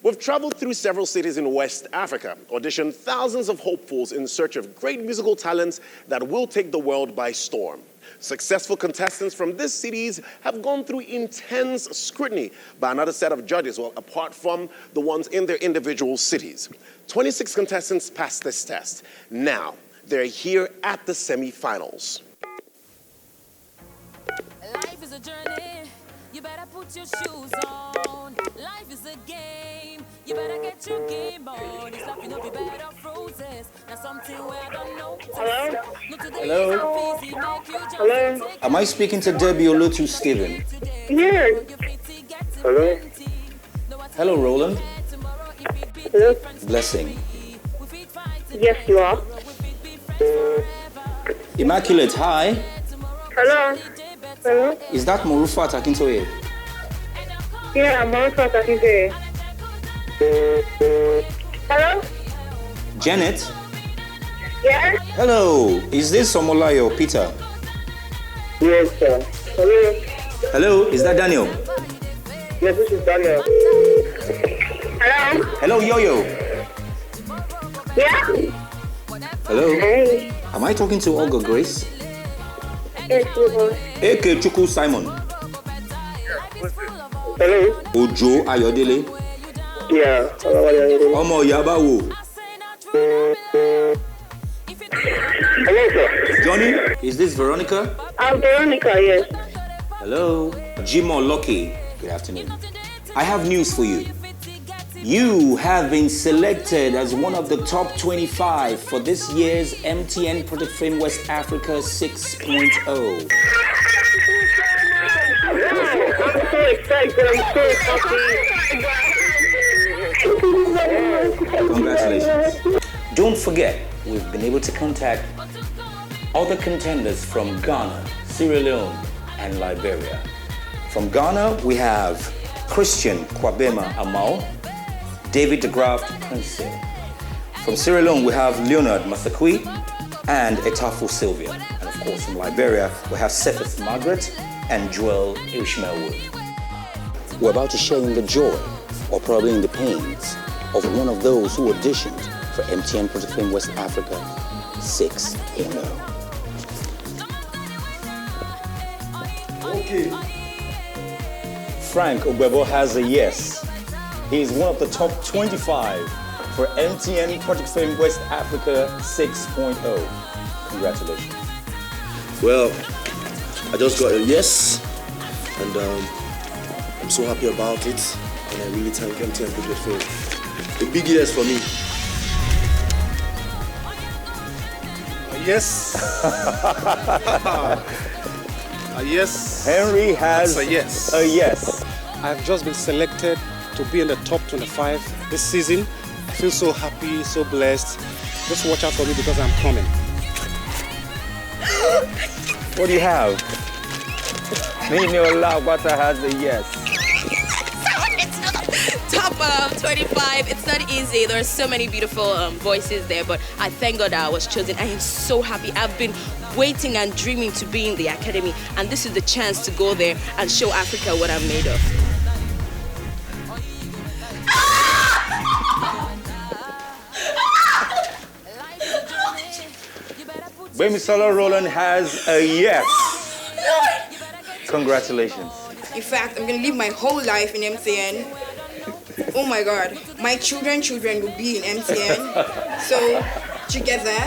We've traveled through several cities in West Africa, auditioned thousands of hopefuls in search of great musical talents that will take the world by storm. Successful contestants from these cities have gone through intense scrutiny by another set of judges, well, apart from the ones in their individual cities. 26 contestants passed this test. Now, they're here at the semi-finals. Life is a journey, you better put your shoes on. Life is a game, you better get your game on. It's nothing up, you better roses. Now something where I don't know. Hello? Hello? Am I speaking to Debbie Olutu Stephen? Yes. Hello? Hello, Roland. Hello? Blessing. Yes, you are. Immaculate, hi. Hello? Hello? Is that Morufat Akintoye? Yeah, I'm also talking to you. Hello? Janet? Yeah? Hello. Is this Somolayo or Peter? Yes, sir. Hello? Hello, is that Daniel? Yes, this is Daniel. Hello? Hello, Yo-Yo. Yeah? Hello? Hey. Am I talking to Olga Grace? Yes, you are. Eke Chuku Simon. Hello? Ojo Ayodele. Yeah. Hello, Omo Yabawo. hello, sir. Johnny, is this Veronica? I'm Veronica, yes. Hello. Jimo Lucky. Good afternoon. I have news for you. You have been selected as one of the top 25 for this year's MTN Project Fame West Africa 6.0. I'm so excited. I'm so happy. Congratulations. Don't forget, we've been able to contact other contenders from Ghana, Sierra Leone, and Liberia. From Ghana, we have Christian Kwabema Amal, David de Graaf Prince. From Sierra Leone, we have Leonard Masakwi and Etafu Sylvia. And of course, from Liberia, we have Cephas Margaret and Joel Ishmael Wood. We're about to share in the joy, or probably in the pains, of one of those who auditioned for MTN Project Fame West Africa 6.0. Okay. Frank Ogbebo has a yes. He is one of the top 25 for MTN Project Fame West Africa 6.0. Congratulations. Well, I just got a yes, and I'm so happy about it, and I really thank MTN Project Fame. A big yes for me. Yes. Yes. Henry has a yes. A yes. I've just been selected to be in the top 25 this season. I feel so happy, so blessed. Just watch out for me because I'm coming. What do you have? Nino Lawata has a yes. Top 25, it's not easy. There are so many beautiful voices there, but I thank God that I was chosen. I am so happy. I've been waiting and dreaming to be in the academy, and this is the chance to go there and show Africa what I'm made of. Bemisola Roland has a yes. Congratulations. In fact, I'm gonna live my whole life in MTN. Oh my God, my children will be in MTN. So together,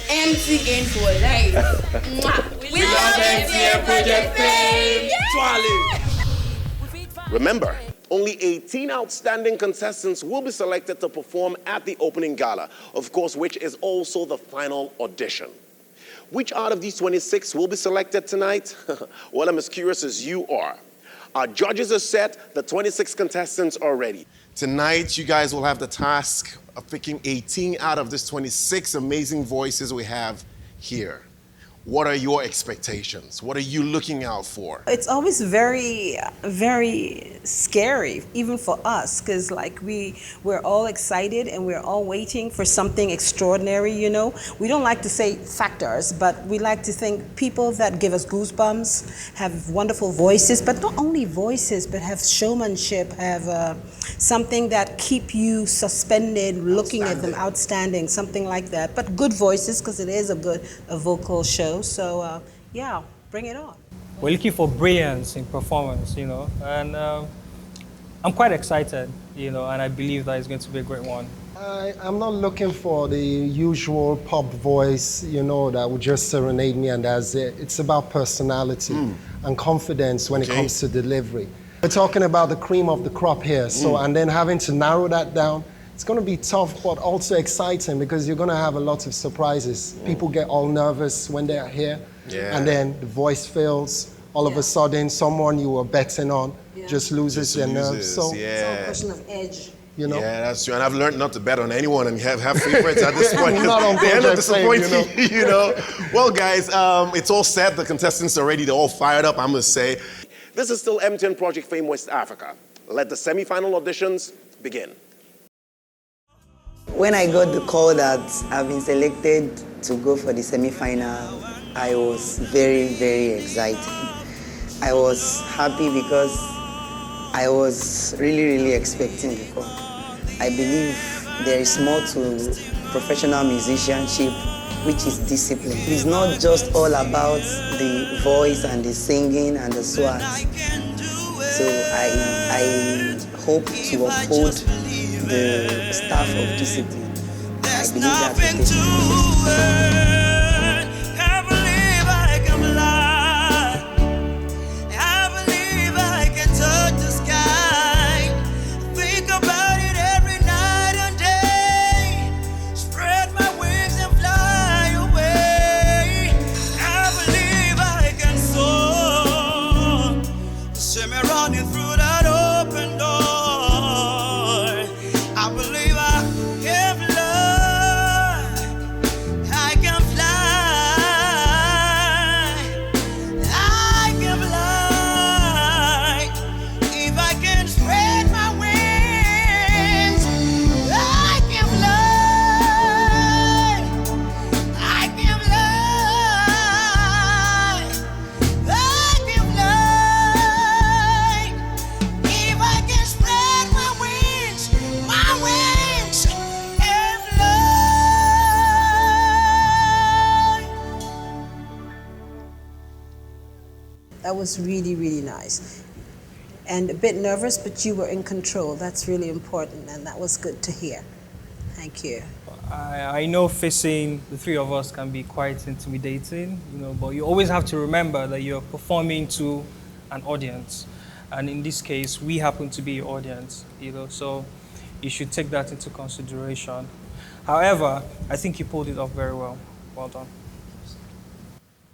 MTN for life. Mwah. We love MTN Project Fame. Remember, only 18 outstanding contestants will be selected to perform at the opening gala, of course, which is also the final audition. Which out of these 26 will be selected tonight? Well, I'm as curious as you are. Our judges are set, the 26 contestants are ready. Tonight, you guys will have the task of picking 18 out of these 26 amazing voices we have here. What are your expectations? What are you looking out for? It's always very, very scary, even for us, because like we're all excited and we're all waiting for something extraordinary, you know. We don't like to say factors, but we like to think people that give us goosebumps, have wonderful voices, but not only voices, but have showmanship, have something that keep you suspended, looking at them, outstanding, something like that. But good voices, because it is a vocal show. So yeah, bring it on. We're looking for brilliance in performance, you know, and I'm quite excited, you know, and I believe that it's going to be a great one. I'm not looking for the usual pop voice, you know, that would just serenade me and that's it. It's about personality and confidence when it comes to delivery. We're talking about the cream of the crop here, so and then having to narrow that down. It's going to be tough, but also exciting because you're going to have a lot of surprises. People get all nervous when they're here, and then the voice fails. All of a sudden, someone you were betting on just loses their nerves. So it's all a question of edge. You know? Yeah, that's true. And I've learned not to bet on anyone and have favorites at this point. Not on they end up Project Fame, disappointing, you know. Well, guys, it's all set. The contestants are ready. They're all fired up, I'm going to say. This is still MTN Project Fame West Africa. Let the semi-final auditions begin. When I got the call that I've been selected to go for the semi-final, I was very, very excited. I was happy because I was really, really expecting the call. I believe there is more to professional musicianship, which is discipline. It's not just all about the voice and the singing and the swag. So I hope to uphold the staff of discipline. I believe that I believe I can fly. I believe I can touch the sky. Think about it every night and day. Spread my wings and fly away. I believe I can soar. See me running through that open door. I believe I can fly. I can fly. I can fly. If I can spread my wings, I can fly. I can fly. I can fly. If I can spread my wings and fly. That was really, really nice. And a bit nervous, but you were in control. That's really important, and that was good to hear. Thank you. I know facing the three of us can be quite intimidating, you know, but you always have to remember that you're performing to an audience. And in this case, we happen to be your audience, you know, so you should take that into consideration. However, I think you pulled it off very well. Well done.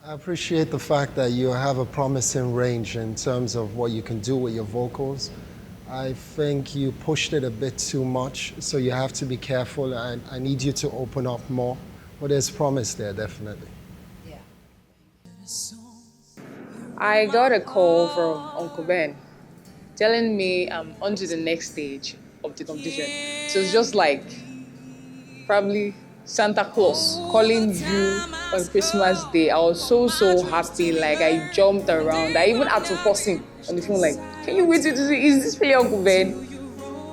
I appreciate the fact that you have a promising range in terms of what you can do with your vocals. I think you pushed it a bit too much, so you have to be careful. I need you to open up more, but there's promise there, definitely. I got a call from Uncle Ben telling me I'm on to the next stage of the competition. So it's just like probably Santa Claus calling you on Christmas Day. I was so happy, like I jumped around. I even had to pause him on the phone, like, can you wait to see, is this for your Uncle Ben?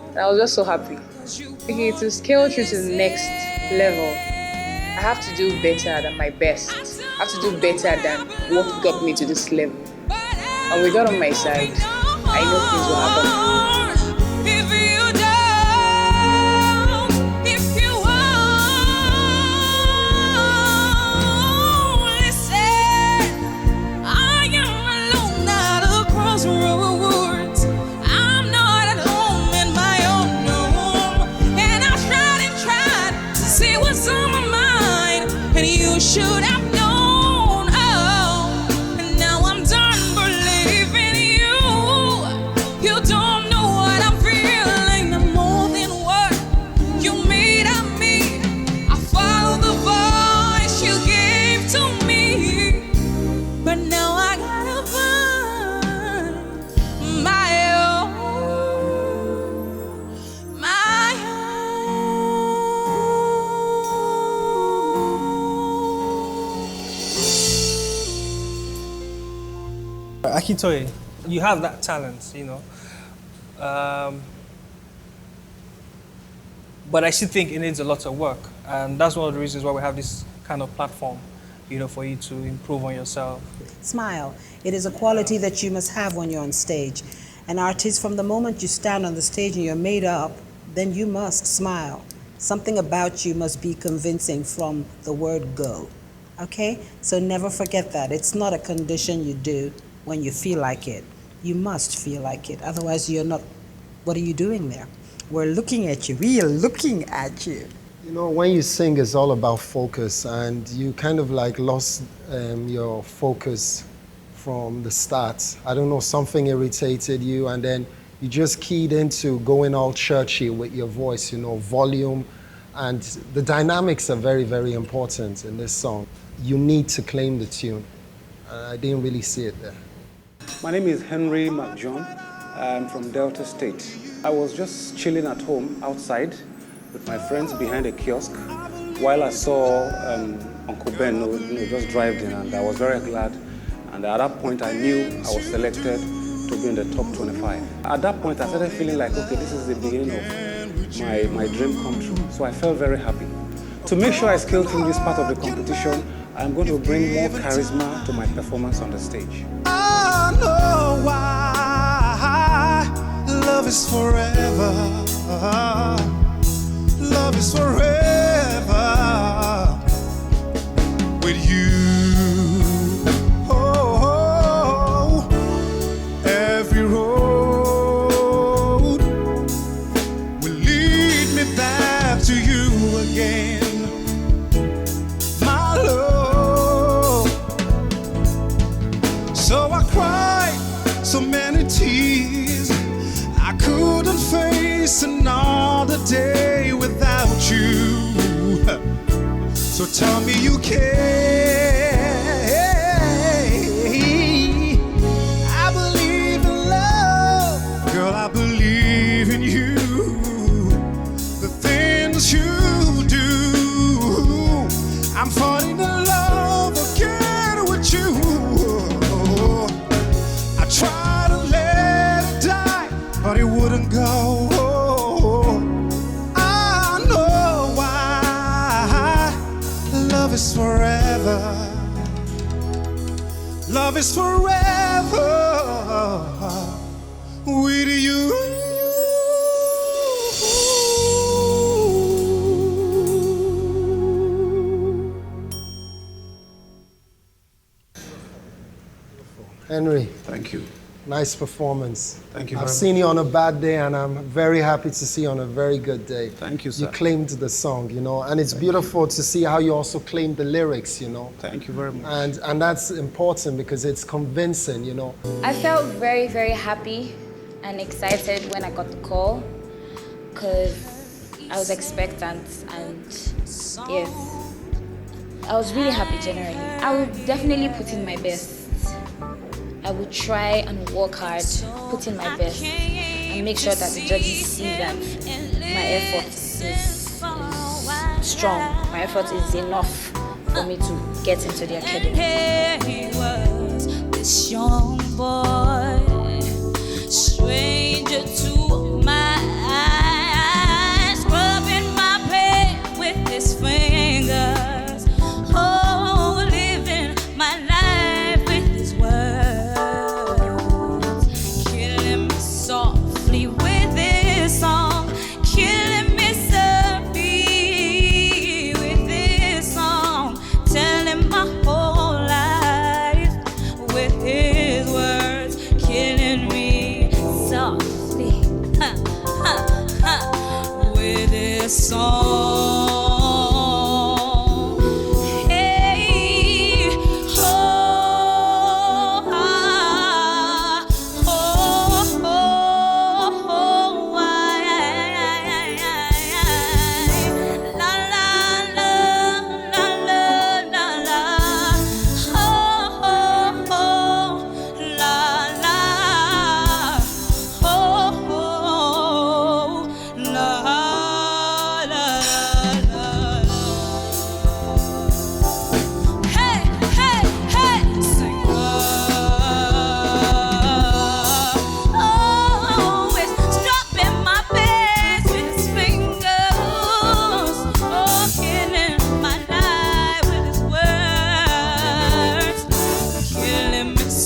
And I was just so happy. Okay, to scale through to the next level, I have to do better than my best. I have to do better than what got me to this level. And with God on my side, I know things will happen. Should have known, oh, and now I'm done believing you. You don't know what I'm feeling, Akitoye, you have that talent, you know. But I still think it needs a lot of work. And that's one of the reasons why we have this kind of platform, you know, for you to improve on yourself. Smile. It is a quality that you must have when you're on stage. An artist, from the moment you stand on the stage and you're made up, then you must smile. Something about you must be convincing from the word go. Okay? So never forget that. It's not a condition you do when you feel like it. You must feel like it. Otherwise, you're not. What are you doing there? We're looking at you. We are looking at you. You know, when you sing, it's all about focus, and you kind of like lost your focus from the start. I don't know, something irritated you, and then you just keyed into going all churchy with your voice, you know, volume, and the dynamics are very, very important in this song. You need to claim the tune. I didn't really see it there. My name is Henry McJohn. I'm from Delta State. I was just chilling at home outside with my friends behind a kiosk while I saw Uncle Ben just drive in, and I was very glad. And at that point, I knew I was selected to be in the top 25. At that point, I started feeling like, okay, this is the beginning of my dream come true. So I felt very happy. To make sure I scale through this part of the competition, I'm going to bring more charisma to my performance on the stage. I know why love is forever. Love is forever with you. Oh, every road will lead me back to you again, my love. So I cried so many tears, I couldn't face another day without you. So tell me you care. I believe in love, girl, I believe in you. The things you do, I'm falling in love again with you. I try to let it die, but it wouldn't go. I know why love is forever. Love is forever with you. Henry. Thank you. Nice performance. Thank you I've very seen you on a bad day, and I'm very happy to see you on a very good day. Thank you, sir. You claimed the song, you know, and it's beautiful to see how you also claimed the lyrics, you know. Thank you very much. And that's important because it's convincing, you know. I felt very, very happy and excited when I got the call because I was expectant, and yes, I was really happy generally. I would definitely put in my best. I would try and work hard, put in my best, and make sure that the judges see that my effort is strong. My effort is enough for me to get into the academy. He was this young boy, stranger to my eyes, rubbing my pain with his fingers. Oh, living my life with his words, killing me softly with his song, killing me softly with his song, telling my whole life with his words, killing me softly with his song. Hey, oh, ah, oh, oh, oh, la, la, la, la, la, la, la, oh, oh, oh, la, la, oh, oh, la, la, la.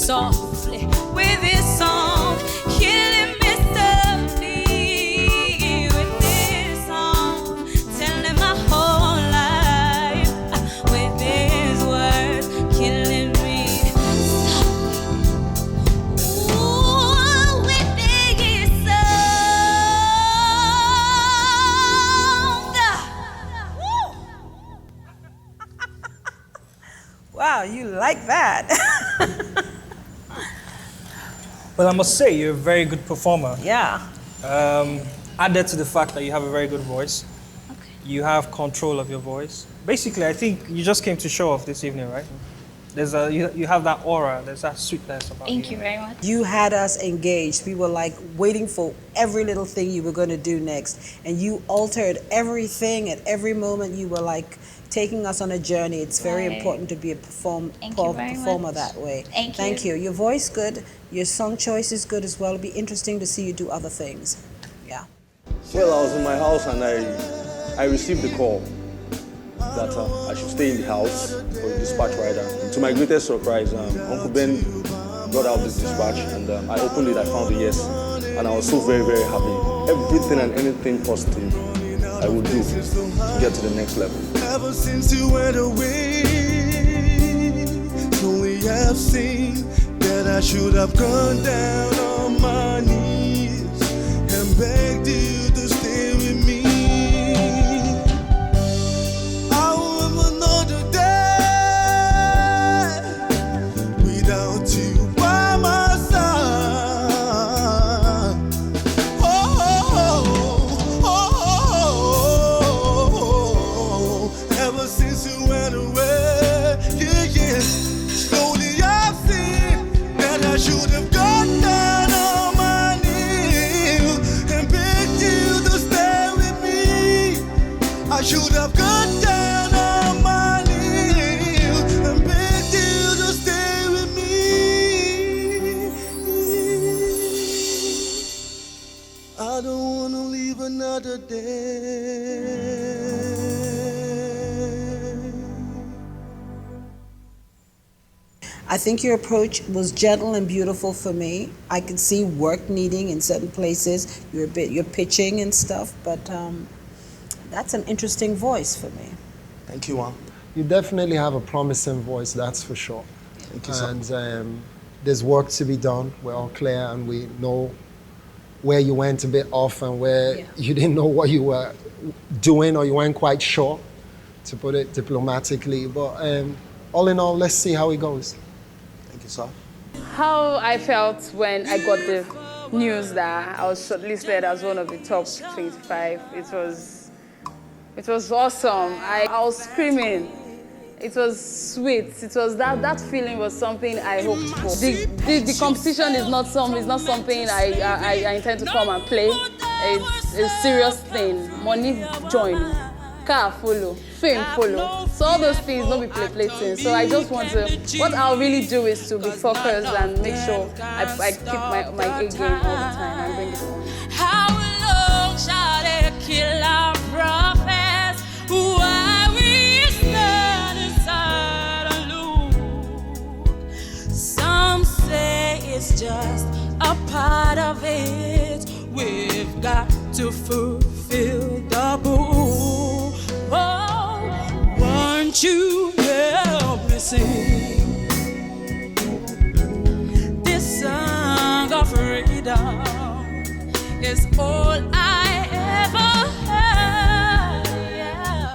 softly with his song, killing me softly with his song, telling my whole life with his words, killing me softly. Ooh, with his song. Woo. Wow, you like that. Well, I must say, you're a very good performer. Yeah. Added to the fact that you have a very good voice. Okay. You have control of your voice. Basically, I think you just came to show off this evening, right? You have that aura, there's that sweetness about you. Thank you very much. You had us engaged. We were like waiting for every little thing you were going to do next. And you altered everything at every moment. You were like taking us on a journey. It's very Right. important to be a performer much. that way. Thank you. Your voice good. Your song choice is good as well. It'll be interesting to see you do other things. Yeah. Well, I was in my house and I received the call that I should stay in the house for a dispatch rider. And to my greatest surprise, Uncle Ben brought out this dispatch and I opened it, I found a yes. And I was so very, very happy. Everything and anything positive I would do to get to the next level. Ever since you went away, slowly I've seen that I should have gone down on my knees and begged you to stay with me. I will have another day without you by my side. Ever since you went away, yeah. Slowly I've seen that I should have gone down on my knees and begged you to stay with me. I should have gone down on my knees and begged you to stay with me. I don't wanna leave another day. I think your approach was gentle and beautiful for me. I could see work needing in certain places. You're pitching and stuff, but that's an interesting voice for me. Thank you, Mom. You definitely have a promising voice, that's for sure. Thank you, sir. And there's work to be done. We're all clear and we know where you went a bit off and where you didn't know what you were doing or you weren't quite sure, to put it diplomatically. But all in all, let's see how it goes. Thank you, sir. How I felt when I got the news that I was shortlisted as one of the top 25, it was awesome. I was screaming. It was sweet. It was that feeling was something I hoped for. The competition is not something I intend to come and play. It's a serious thing. Money join, car follow, fame follow. So all those things don't be play things. So I just want to. What I'll really do is to be focused and make sure I keep my A game all the time and bring it home. How long shall they kill our prophets? Why we stand aside and look? Some say it's just a part of it. We've got to fulfill the book. Oh, won't you help me sing this song of freedom? Is all I ever had. Yeah.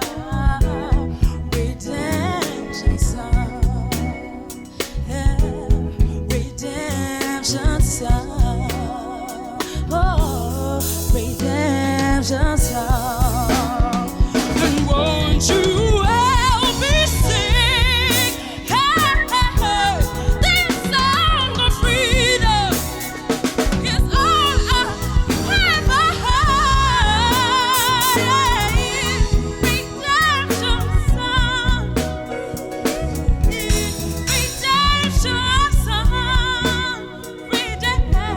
Redemption song. Yeah. Redemption song. Oh, redemption song. And won't you help me sing? Hey, hey, hey, this song of freedom is all I ever had. Redemption song. Redemption song. Redemption.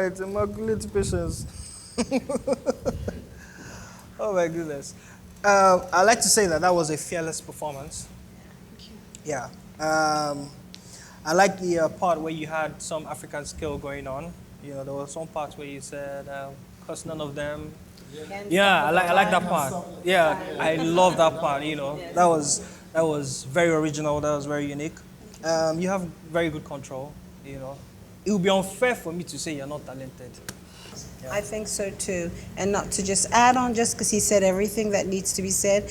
right, immaculate patience. Oh my goodness. I like to say that that was a fearless performance. Yeah. I like the part where you had some African skill going on. You know, there was some parts where you said, because none of them. Yeah, I like that part. Yeah, I love that part. You know, that was very original. That was very unique. You have very good control. You know, it would be unfair for me to say you're not talented. Yeah. I think so too. And not to just add on, just because he said everything that needs to be said,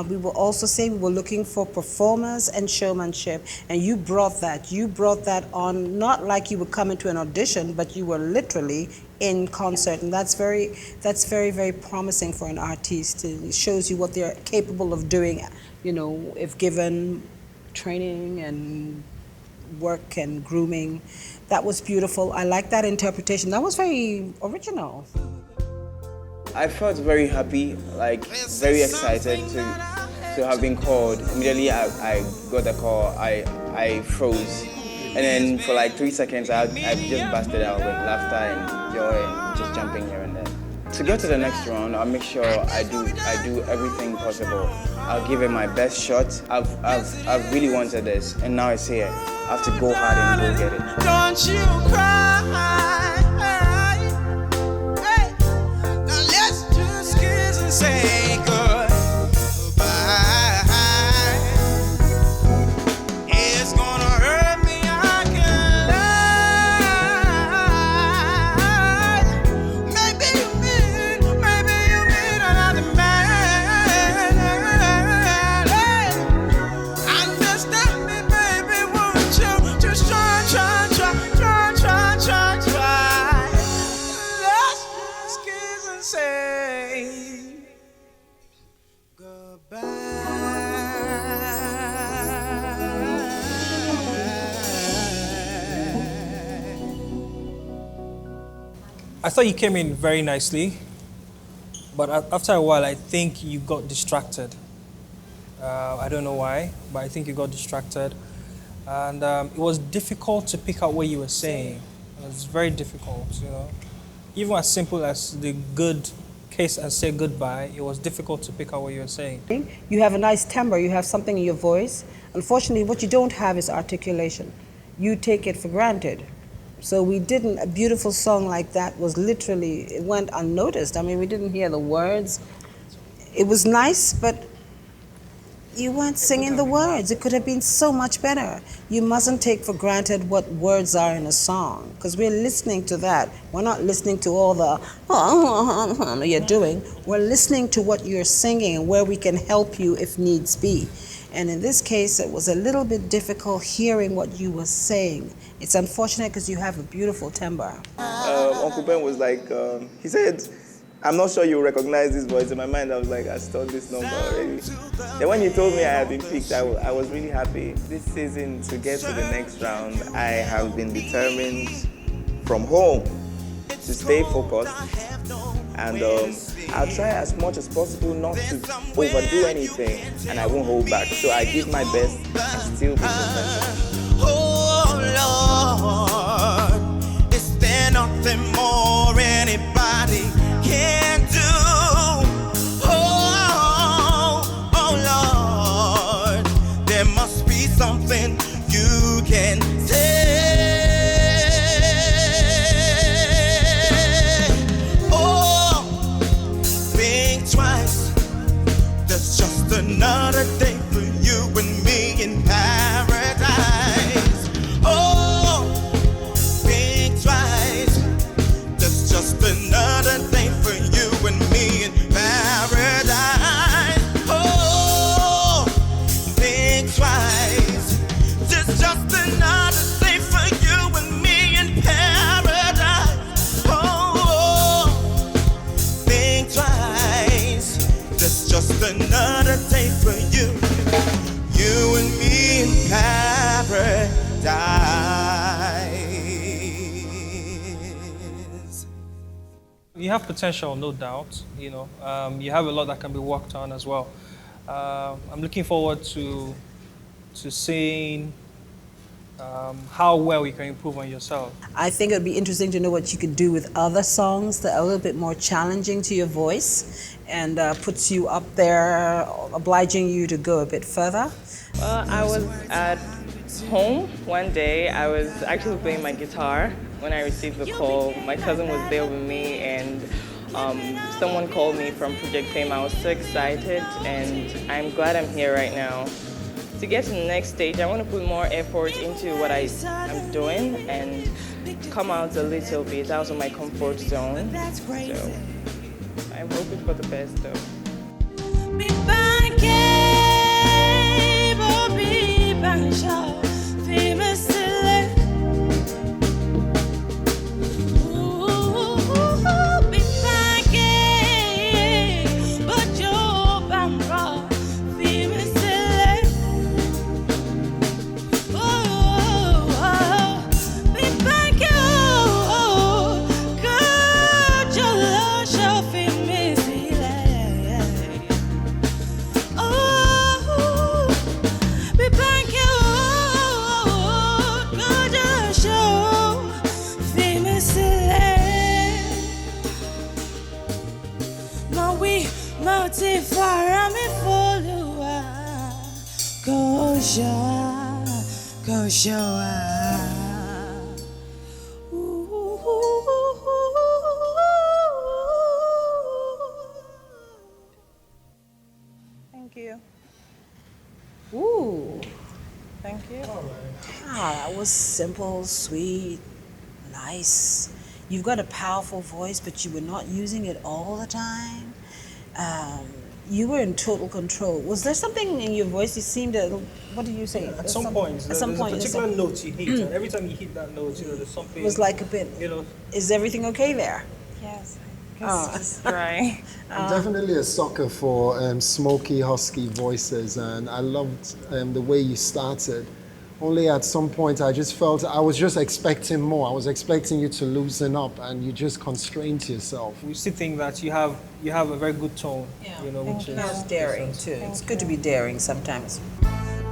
we will also say we were looking for performers and showmanship. And you brought that. You brought that on, not like you were coming to an audition, but you were literally in concert. And that's very, very promising for an artist. It shows you what they're capable of doing, you know, if given training and work and grooming. That was beautiful. I like that interpretation. That was very original. I felt very happy, like very excited to have been called. Immediately I got the call, I froze. And then for like 3 seconds I just busted out with laughter and joy and just jumping here and there. To go to the next round, I'll make sure I do everything possible. I'll give it my best shot. I've really wanted this, and now it's here. I have to go hard and go get it. Don't you cry. Hey, now let's just kiss and say goodbye. It's gonna hurt me, I can lie. Maybe you meet another man. Hey, understand me, baby, won't you? Just try. Let's just kiss and say I thought you came in very nicely, but after a while, I think you got distracted. I don't know why, but I think you got distracted. And it was difficult to pick out what you were saying. It was very difficult, you know. Even as simple as the good case and say goodbye, it was difficult to pick out what you were saying. You have a nice timbre, you have something in your voice. Unfortunately, what you don't have is articulation. You take it for granted. So a beautiful song like that was literally, it went unnoticed. I mean, we didn't hear the words. It was nice, but you weren't singing the words. It could have been so much better. You mustn't take for granted what words are in a song, because we're listening to that. We're not listening to all the you're doing. We're listening to what you're singing and where we can help you if needs be. And in this case, it was a little bit difficult hearing what you were saying. It's unfortunate because you have a beautiful timbre. Uncle Ben was like, he said, I'm not sure you'll recognize this voice. In my mind, I was like, I stole this number already. Then when he told me I had been picked, I was really happy. This season, to get to the next round, I have been determined from home to stay focused. And I'll try as much as possible not to overdo anything, and I won't hold back. So I give my best and still be professional. Oh Lord, is there nothing more anybody can do? Oh Lord, there must be something you can say. Another day for you and me in paradise. Oh, think twice. That's just another day for you and me in paradise. Oh, think twice. That's just another day for you and me in paradise. Oh, think twice. That's just another day for you and me in paradise. You have potential, no doubt. You know, you have a lot that can be worked on as well. I'm looking forward to seeing how well you can improve on yourself. I think it would be interesting to know what you could do with other songs that are a little bit more challenging to your voice and puts you up there, obliging you to go a bit further. Well, I was at home one day. I was actually playing my guitar when I received the call. My cousin was there with me, and someone called me from Project Fame. I was so excited, and I'm glad I'm here right now. To get to the next stage, I want to put more effort into what I'm doing and come out a little bit out of my comfort zone. So I'm hoping for the best, though. Thank you. Ooh. Thank you. Ah, that was simple, sweet, nice. You've got a powerful voice, but you were not using it all the time. You were in total control. Was there something in your voice you seemed to, what did you say? At some point, there's a particular note you hit, and every time you hit that note, there's something. It was like a bit, is everything okay there? Yes. It's just dry. I'm definitely a sucker for smoky, husky voices, and I loved the way you started. Only at some point I just felt I was just expecting more. I was expecting you to loosen up, and you just constrained yourself. We still think that you have a very good tone, which is daring too. It's good to be daring sometimes.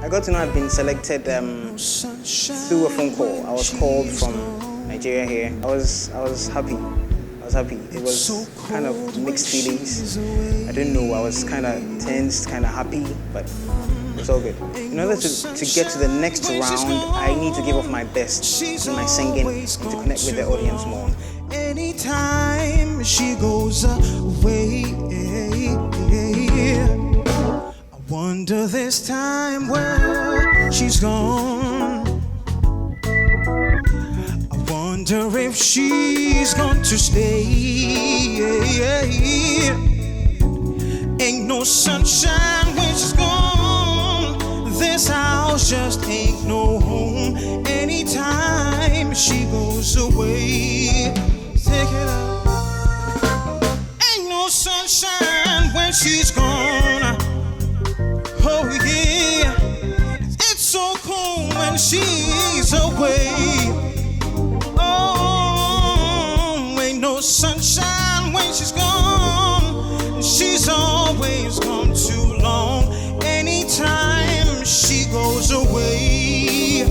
I got to know I've been selected through a phone call. I was called from Nigeria here. I was happy. It was kind of mixed feelings. I didn't know. I was kind of tense, kind of happy, but it's all good. In order to get to the next round, I need to give off my best in my singing to connect with the audience more. Anytime she goes away, I wonder this time where she's gone. I wonder if she's going to stay. Ain't no sunshine when she's gone. This house just ain't no home. Anytime she goes away, take it up. Ain't no sunshine when she's gone. Oh yeah, it's so cold when she's away. Oh, ain't no sunshine when she's gone. She's always gone too long. Anytime she goes away.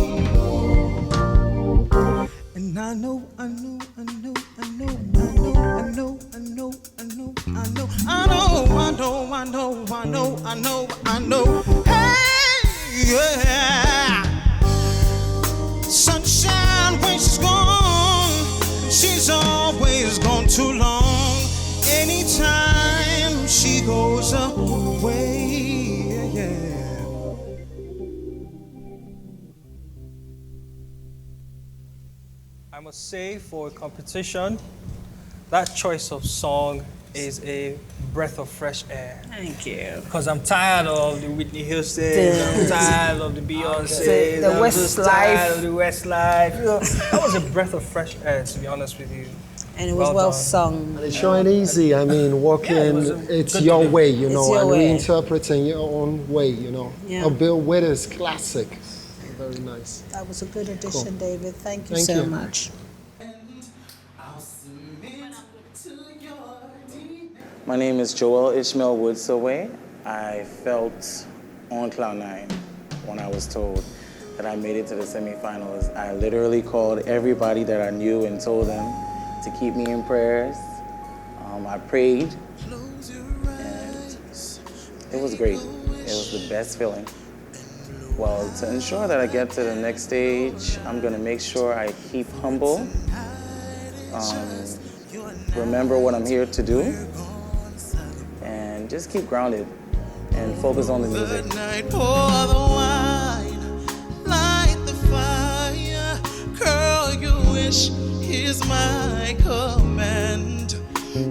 And I know, hey, yeah. Sunshine when she's gone, she's always gone too long. Anytime she goes away, yeah. I must say, for a competition, that choice of song is a breath of fresh air. Thank you. Because I'm tired of the Whitney Houston, I'm tired of the Beyonce, the I'm just Westlife. tired of the Westlife. That was a breath of fresh air, to be honest with you. And it was well done. sung. And it's showing easy. I mean, walking, it's good your to do. way, you know, your and way. reinterpreting your own way, you know. Yeah. A Bill Withers classic. Very nice. That was a good addition, Cool. David. Thank you Thank so you. much. My name is Joel Ishmael Woodsowe. I felt on cloud nine when I was told that I made it to the semifinals, I literally called everybody that I knew and told them to keep me in prayers. I prayed, and it was great. It was the best feeling. Well, to ensure that I get to the next stage, I'm gonna make sure I keep humble, remember what I'm here to do, and just keep grounded and focus on the music. Pour the wine, light the fire. Girl, your wish is my command.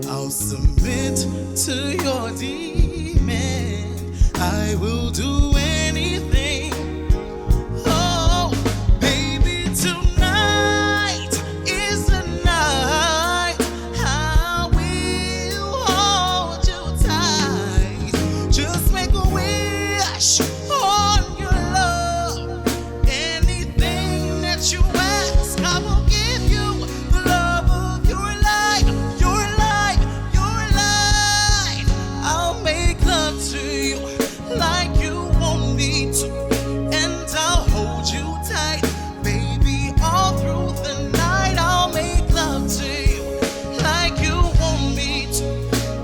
I'll submit to your demand. I will do anything. Oh, baby, tonight is the night. I will hold you tight. Just make a wish on your love. Anything that you ask, I will give you. The love of your life, your life, your life. I'll make love to you like you want me to, and I'll hold you tight, baby, all through the night. I'll make love to you like you want me to,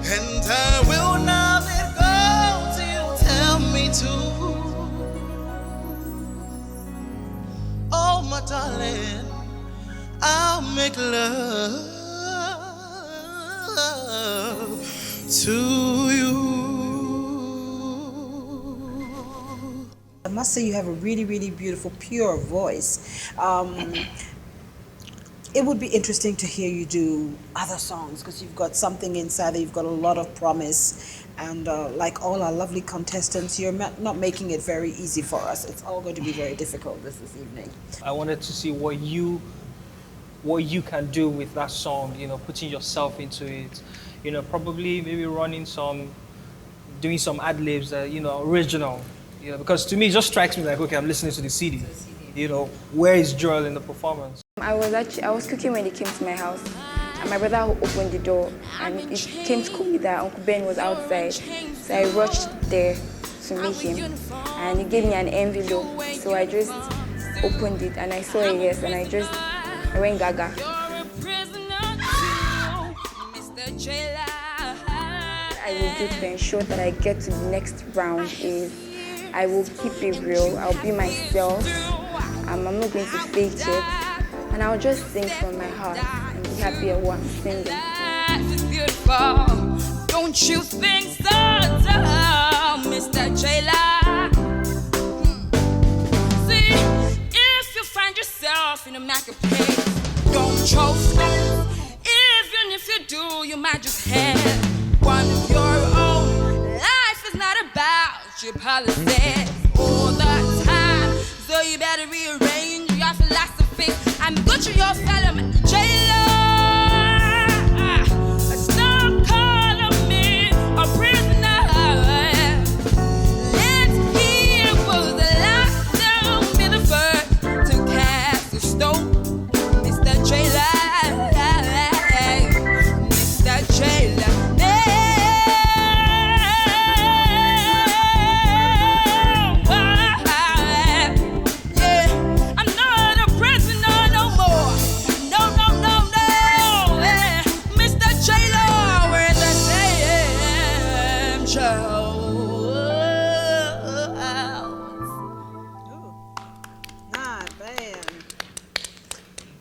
and I will not let go till you tell me to. Oh, my darling, I'll make love to you. I must say you have a really, really beautiful, pure voice. It would be interesting to hear you do other songs because you've got something inside there. You've got a lot of promise. And like all our lovely contestants, you're not making it very easy for us. It's all going to be very difficult this evening. I wanted to see what you can do with that song, you know, putting yourself into it. You know, probably maybe doing some ad-libs that, you know, original. You know, because to me it just strikes me like, okay, I'm listening to the CD. You know, where is Joel in the performance? I was cooking when he came to my house, and my brother opened the door, and it came to call me that Uncle Ben was outside. So I rushed there to meet him, and he gave me an envelope. So I just opened it, and I saw a yes, and I went gaga. I will do to ensure that I get to the next round is I will keep it real. I'll be myself. I'm not going to fake it. And I'll just sing from my heart and be happy at what I'm singing. Life is beautiful. Don't you think so, Mr. Jailer? See, if you find yourself in a marketplace, don't throw stones. Even if you do, you might just have one of your own. Life is not about your policies all the time, so you better rearrange your philosophy. I'm good to your fellow jailer. Stop calling me a prisoner. Let's hear was the last time be the first to cast a stone, Mr. Jailer, Mr. Jailer.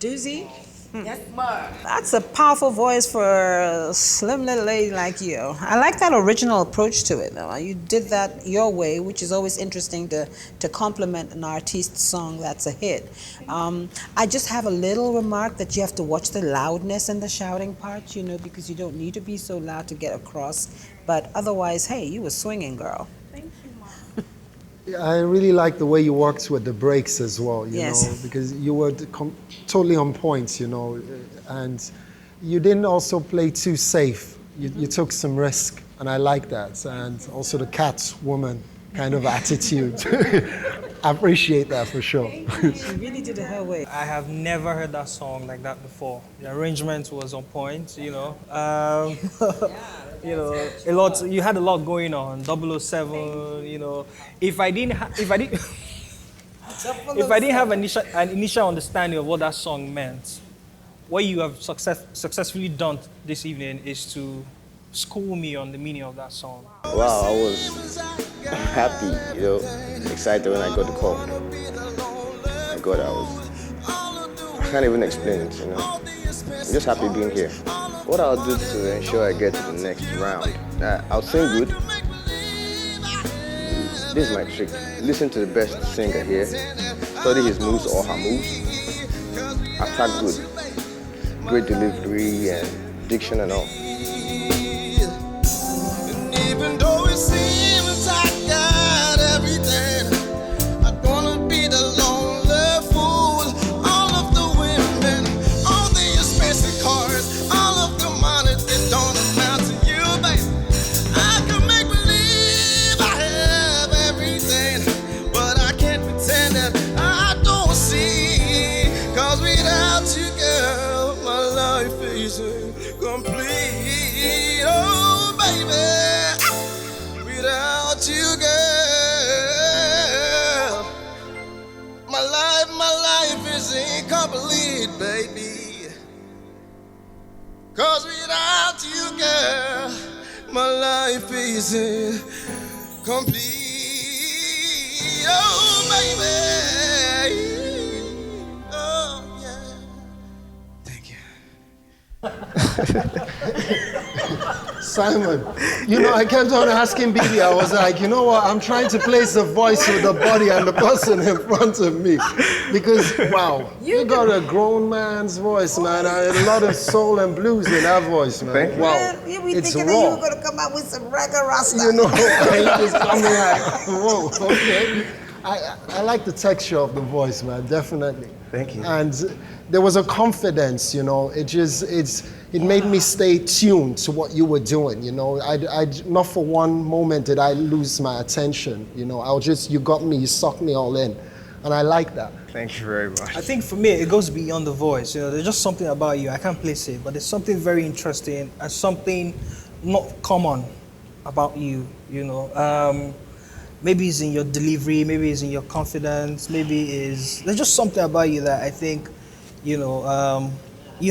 Doozy? Yes, ma'am. That's a powerful voice for a slim little lady like you. I like that original approach to it, though. You did that your way, which is always interesting to compliment an artist's song that's a hit. I just have a little remark that you have to watch the loudness and the shouting part, you know, because you don't need to be so loud to get across. But otherwise, hey, you were swinging, girl. I really like the way you worked with the breaks as well, you know, because you were totally on point, you know, and you didn't also play too safe. You took some risk, and I like that, and also the cat woman kind of attitude. I appreciate that for sure. She really did it her way. I have never heard that song like that before. The arrangement was on point, you know. You know, a lot. You had a lot going on. 007, you know. If I didn't, if I didn't have an initial understanding of what that song meant, what you have successfully done this evening is to school me on the meaning of that song. Wow, I was happy, excited when I got the call. My God, I can't even explain it, I'm just happy being here. What I'll do to ensure I get to the next round, I'll sing good. This is my trick. Listen to the best singer here, study his moves or her moves, attack good. Great delivery and diction and all. Even though it seems I got everything, I don't wanna be the lonely fool. All of the women, all the expensive cars, all of the money that don't amount to you, baby. I can make believe I have everything, but I can't pretend that I don't see. 'Cause without you, girl, my life is incomplete. Oh, baby. Without you, girl, my life is incomplete, baby. 'Cause without you, girl, my life is incomplete. Oh, baby. Oh, yeah. Thank you. Simon, I kept on asking Bibi, I was like, you know what, I'm trying to place the voice with the body and the person in front of me. Because, wow, you got a grown man's voice, man. A lot of soul and blues in that voice, man. Wow, You be it's thinking raw. that you were going to come out with some reggae rasta. And you just coming like, whoa, okay. I like the texture of the voice, man, definitely. Thank you. And there was a confidence, it made me stay tuned to what you were doing, I not for one moment did I lose my attention, you got me, you sucked me all in. And I like that. Thank you very much. I think for me, it goes beyond the voice. There's just something about you. I can't place it, but there's something very interesting and something not common about you, Maybe it's in your delivery, maybe it's in your confidence, there's just something about you that I think, you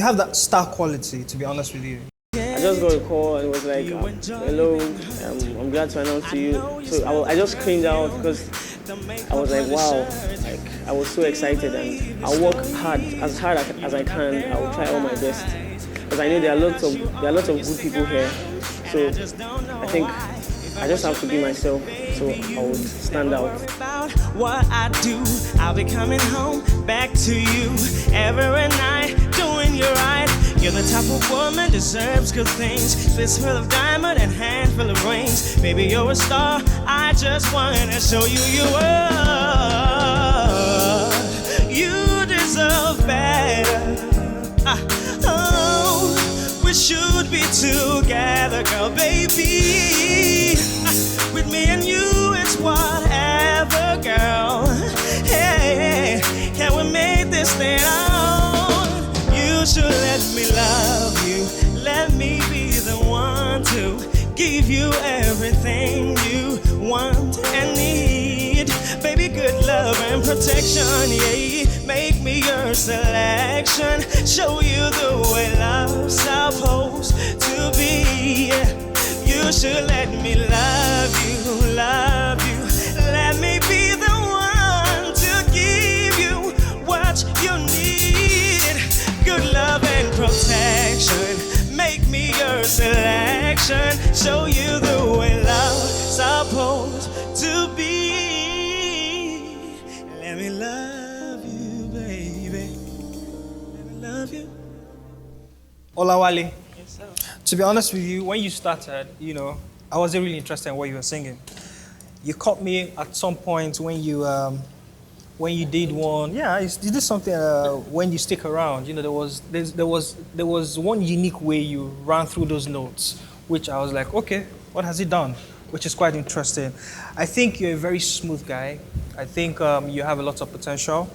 have that star quality, to be honest with you. I just got a call and it was like, hello, I'm glad to announce to you. So I just screamed out because I was like, wow, I was so excited and I'll work hard as I can. I will try all my best because I know there are lots of good people here. So I think I just have to be myself, so I would stand out. What I do, I'll be coming home back to you every night, doing you right. You're the type of woman deserves good things, fist full of diamond and handful of rings. Baby, you're a star. I just wanna show you you are. You deserve better. We should be together, girl, baby. With me and you, it's whatever, girl. Hey, can we make this thing on? You should let me love you. Let me be the one to give you everything you want and need. Baby, good love and protection, yeah. Make me your selection. Show you the way love's supposed to be. You should let me love you. Let me be the one to give you what you need. Good love and protection. Make me your selection. Show you the way love's supposed to be. Let me love you, baby. Let me love you. Olawale, to be honest with you, when you started, I wasn't really interested in what you were singing. You caught me at some point when you did one. Yeah, you did something when you stick around. There was one unique way you ran through those notes, which I was like, okay, what has he done? Which is quite interesting. I think you're a very smooth guy. I think you have a lot of potential.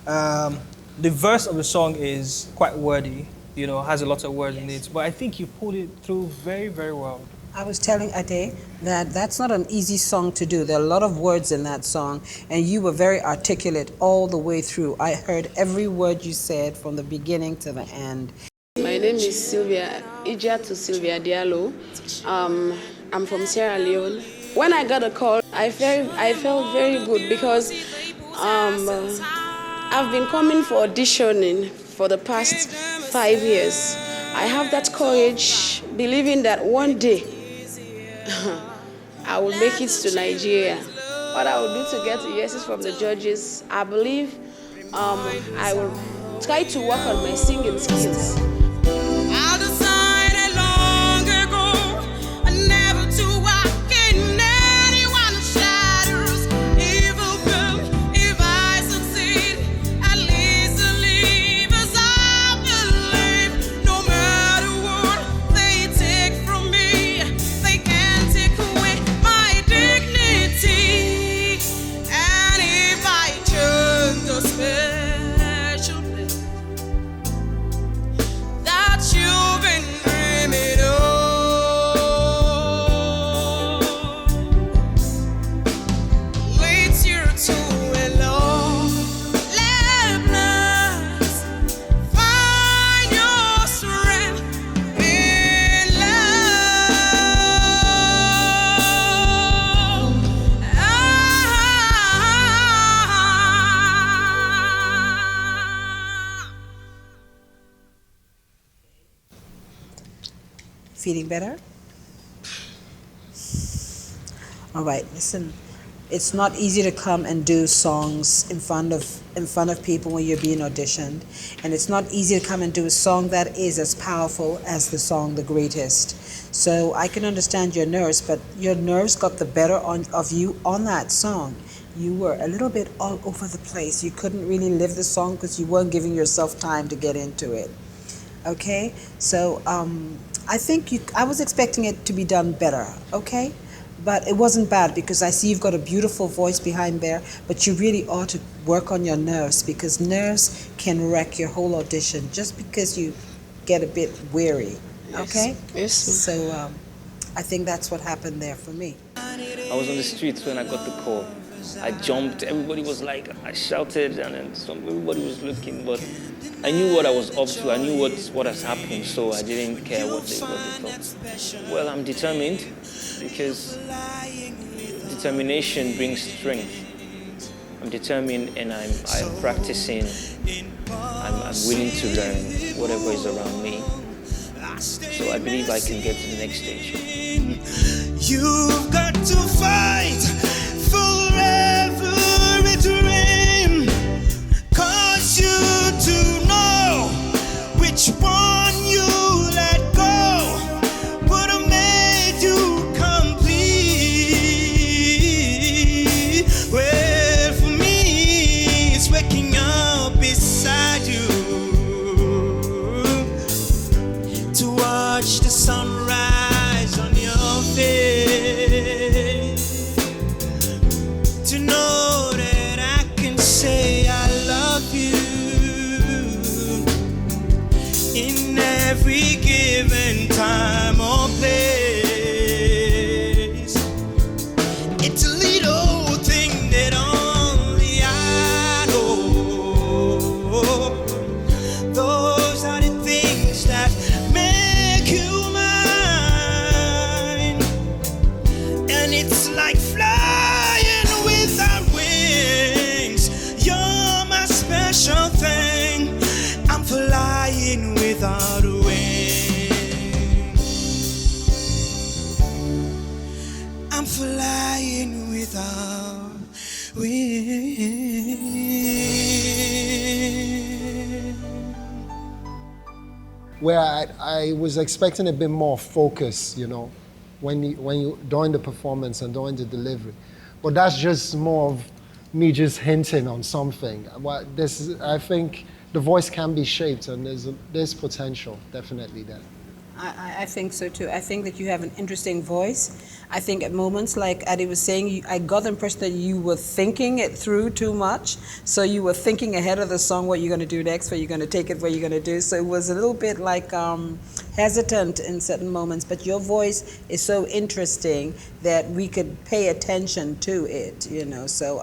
The verse of the song is quite wordy. Has a lot of words in it, but I think you pulled it through very, very well. I was telling Ade that that's not an easy song to do. There are a lot of words in that song, and you were very articulate all the way through. I heard every word you said from the beginning to the end. My name is Sylvia, Ijatu Sylvia Diallo. I'm from Sierra Leone. When I got a call, I felt very good because I've been coming for auditioning for the past 5 years. I have that courage, believing that one day I will make it to Nigeria. What I will do to get the yeses from the judges, I believe I will try to work on my singing skills. I decided long ago never to walk in anyone's shadows. Evil will, if I succeed, at least to leave as I believe. No matter what they take from me, they can't take away my dignity. And if I turn the special place that you've been dreaming of, leads you to a lawlessness. Find your strength in love. Feeling better? All right, listen. It's not easy to come and do songs in front of people when you're being auditioned, and it's not easy to come and do a song that is as powerful as the song The Greatest. So I can understand your nerves, but your nerves got the better of you on that song. You were a little bit all over the place. You couldn't really live the song because you weren't giving yourself time to get into it. Okay, so I think I was expecting it to be done better, okay? But it wasn't bad because I see you've got a beautiful voice behind there, but you really ought to work on your nerves because nerves can wreck your whole audition just because you get a bit weary, okay? Yes. So I think that's what happened there for me. I was on the streets when I got the call. I jumped, everybody was like, I shouted, and then everybody was looking, but I knew what I was up to, I knew what has happened, so I didn't care what they thought. Well, I'm determined, because determination brings strength. I'm determined and I'm practicing, I'm willing to learn whatever is around me, so I believe I can get to the next stage. You've got to fight for every dream, 'cause you do know which one you let go would have made you complete. Well, for me, it's waking up beside you to watch the sunrise on your face, to know that I can say I love you in every given time or place. It's a little thing that only I know. Those are the things that make you mine, and it's like flying without wings. You're my special thing. I'm flying without wings. I'm flying without wings. Where I was expecting a bit more focus, you know, when you during the performance and during the delivery, but that's just more of me just hinting on something. I think the voice can be shaped, and there's potential definitely there. I think so too. I think that you have an interesting voice. I think at moments, like Adi was saying, I got the impression that you were thinking it through too much. So you were thinking ahead of the song what you're going to do next, where you're going to take it, where you're going to do. So it was a little bit like hesitant in certain moments. But your voice is so interesting that we could pay attention to it, you know. So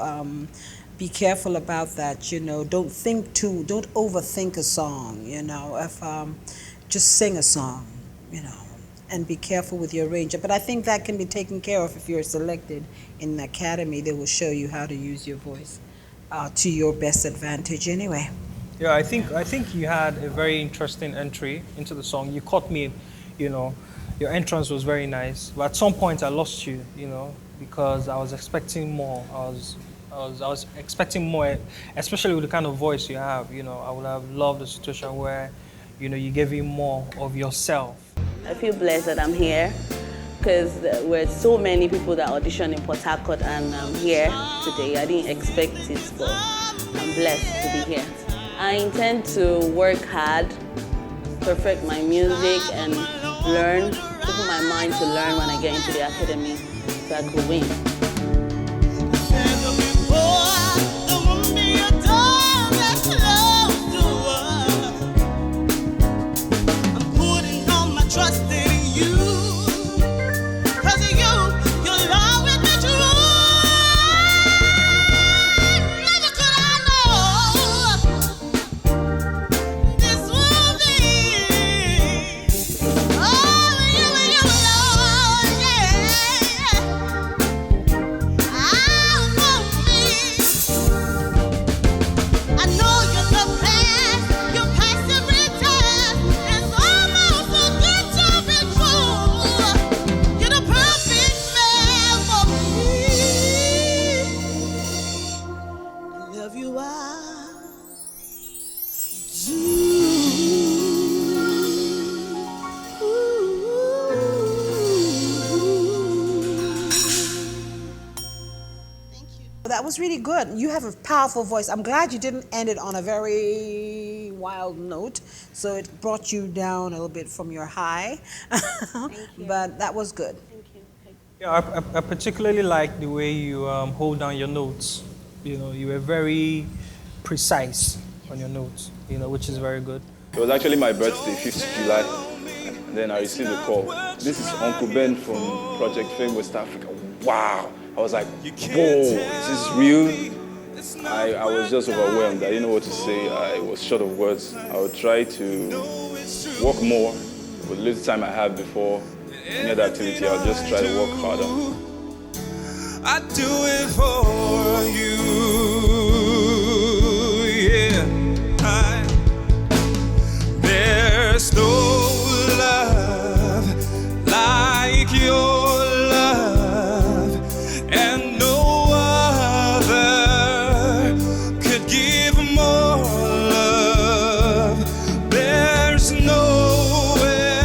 be careful about that, you know. Don't overthink a song, you know. If just sing a song, you know, and be careful with your range. But I think that can be taken care of if you're selected in the academy. They will show you how to use your voice to your best advantage anyway. Yeah, I think you had a very interesting entry into the song. You caught me, you know, your entrance was very nice. But at some point I lost you, you know, because I was expecting more. I was expecting more, especially with the kind of voice you have, you know. I would have loved a situation where, you know, you gave me more of yourself. I feel blessed that I'm here because we're so many people that audition in Port Harcourt, and I'm here today. I didn't expect it, but I'm blessed to be here. I intend to work hard, perfect my music, and learn, put my mind to learn when I get into the academy so I could win. Trust in you, 'cause you love with me true. Never could I know this would be. Oh, you, Lord, yeah. I want me. I know you're the plan, your passive return is almost so good. You're the perfect man for me. I love you, I do. That was really good. You have a powerful voice. I'm glad you didn't end it on a very wild note, so it brought you down a little bit from your high. But that was good. Yeah, I particularly like the way you hold down your notes. You know, you were very precise on your notes, you know, which is very good. It was actually my birthday, 5th July, and then I received a call. This is Uncle Ben from Project Fame West Africa. Wow! I was like, whoa, is this real? I was just overwhelmed. I didn't know what to say. I was short of words. I would try to work more with the little time I have before any other activity. I'll just try to work harder. I do it for you, yeah. There's no love like your love, and no other could give more love. There's nowhere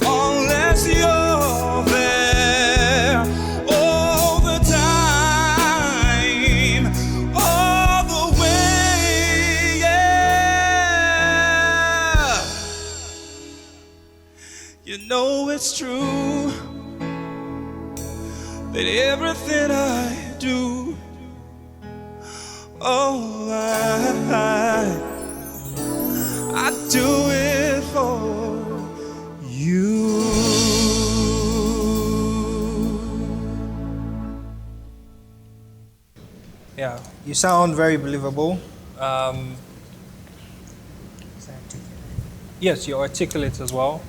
unless you're there all the time, all the way, yeah. You know it's true that everything I do, oh, I do it for you. Yeah, you sound very believable. Yes, you're articulate as well.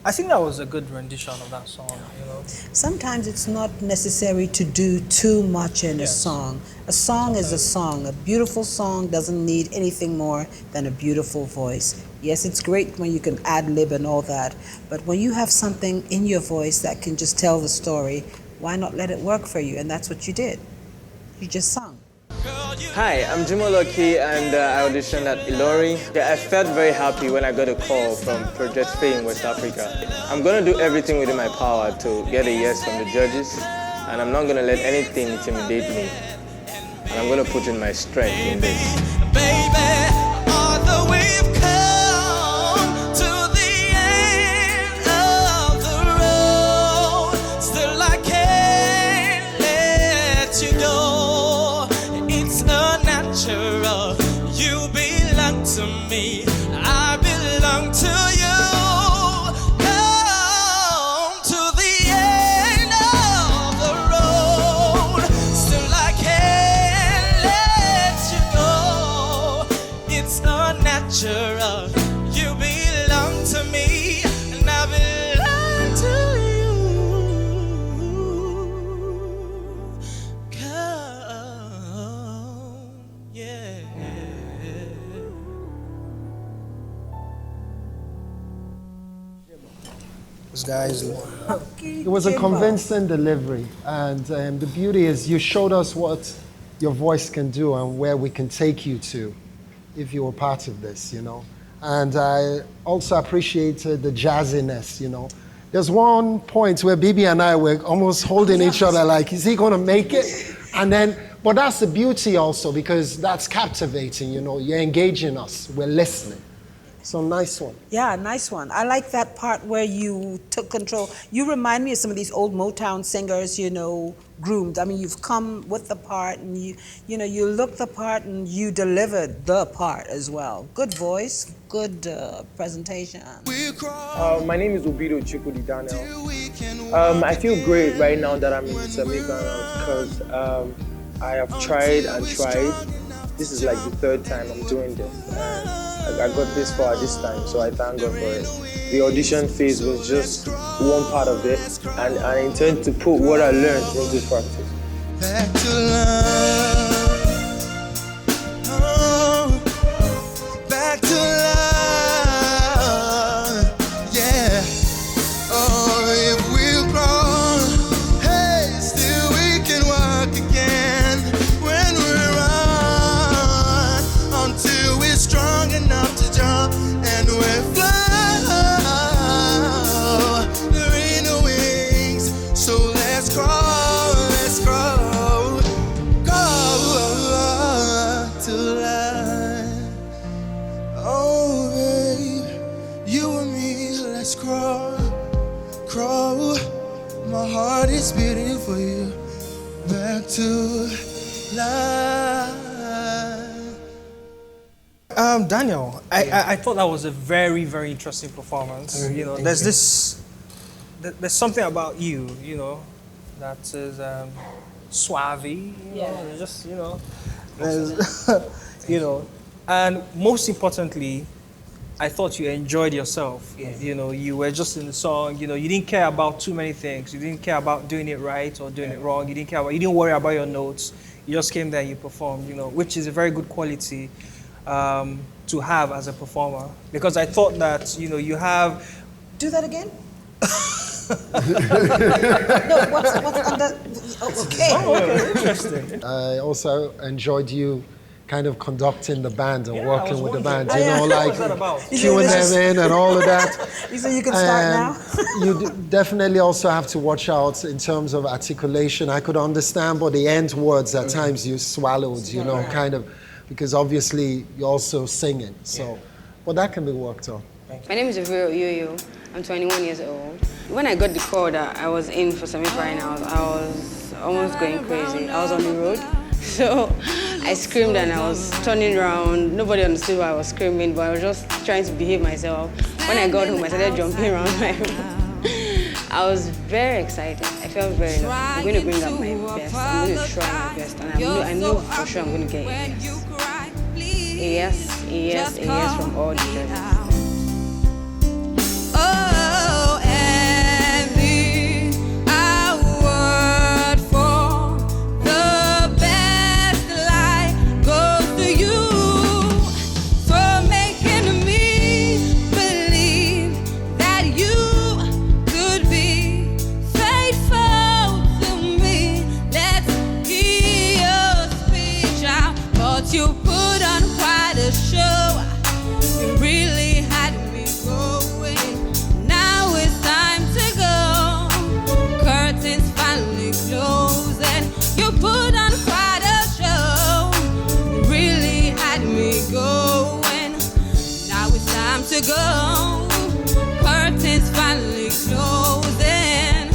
I think that was a good rendition of that song, you know. Sometimes it's not necessary to do too much in a song. A song is a song. A beautiful song doesn't need anything more than a beautiful voice. Yes, it's great when you can ad-lib and all that, but when you have something in your voice that can just tell the story, why not let it work for you? And that's what you did. You just sung. Hi, I'm Jimo Lucky, and I auditioned at Ilori. I felt very happy when I got a call from Project Fame West Africa. I'm going to do everything within my power to get a yes from the judges, and I'm not going to let anything intimidate me. And I'm going to put in my strength in this. Baby, all the way you've come. natural. You belong to me, I belong to you. Come to the end of the road, still I can't let you go. It's unnatural. You belong to me, and I belong to you. Come, yeah. This guy's it was a convincing delivery, and the beauty is you showed us what your voice can do and where we can take you to if you were part of this, you know. And I also appreciated the jazziness, you know. There's one point where Bibi and I were almost holding each other like, is he going to make it? And then, but that's the beauty also, because that's captivating, you know. You're engaging us, we're listening. So nice one. Yeah, nice one. I like that part where you took control. You remind me of some of these old Motown singers, you know, groomed. I mean, you've come with the part, and you know, you look the part and you delivered the part as well. Good voice, good presentation. My name is Obido Chikudi Daniel. I feel great right now that I'm in the semi-finals because I have tried and tried. This is like the third time I'm doing this. And I got this far this time, so I thank God for it. The audition phase was just one part of it, and I intend to put what I learned into practice. Back to love. Oh, back to love. Yeah. Oh, if we're grown, hey, still we can walk again. When we're on, until we're strong enough to jump and we're fly. There ain't no wings, so let's crawl, let's crawl, crawl to life. Oh, babe, you and me, let's crawl, crawl. My heart is beating for you. Back to life. Daniel, I thought that was a very, very interesting performance. You know, there's something about you, you know, that is suave, you know, just, you know, there's, you know, and most importantly, I thought you enjoyed yourself. You know, you were just in the song, you know, you didn't care about too many things. You didn't care about doing it right or doing it wrong. You didn't worry about your notes. You just came there and you performed, you know, which is a very good quality to have as a performer. Because I thought that, you know, you have... Do that again? No, what's under... Oh, okay. Oh, okay, interesting. I also enjoyed you kind of conducting the band and working with the band, you Yeah. know, What like was that about? cueing them in and all of that. You said you can start now? You definitely also have to watch out in terms of articulation. I could understand, but the end words at times you swallowed, you know, kind of, because obviously you're also singing. So, but that can be worked on. My name is Aviro Yoyo. I'm 21 years old. When I got the call that I was in for semi-finals, I was almost going crazy. I was on the road, so I screamed and I was turning around. Nobody understood why I was screaming, but I was just trying to behave myself. When I got home, I started jumping around my room. I was very excited. I felt very lucky. I'm going to bring up my best. I'm going to try my best, and I know for sure I'm going to get a yes. A yes from all the judges. Oh, and the award for the best life goes to you for making me believe that you could be faithful to me. Let's hear your speech out, but you put on quite a show. You really had me going. Now it's time to go. Curtains finally closing. You put on quite a show. You really had me going. Now it's time to go. Curtains finally closing.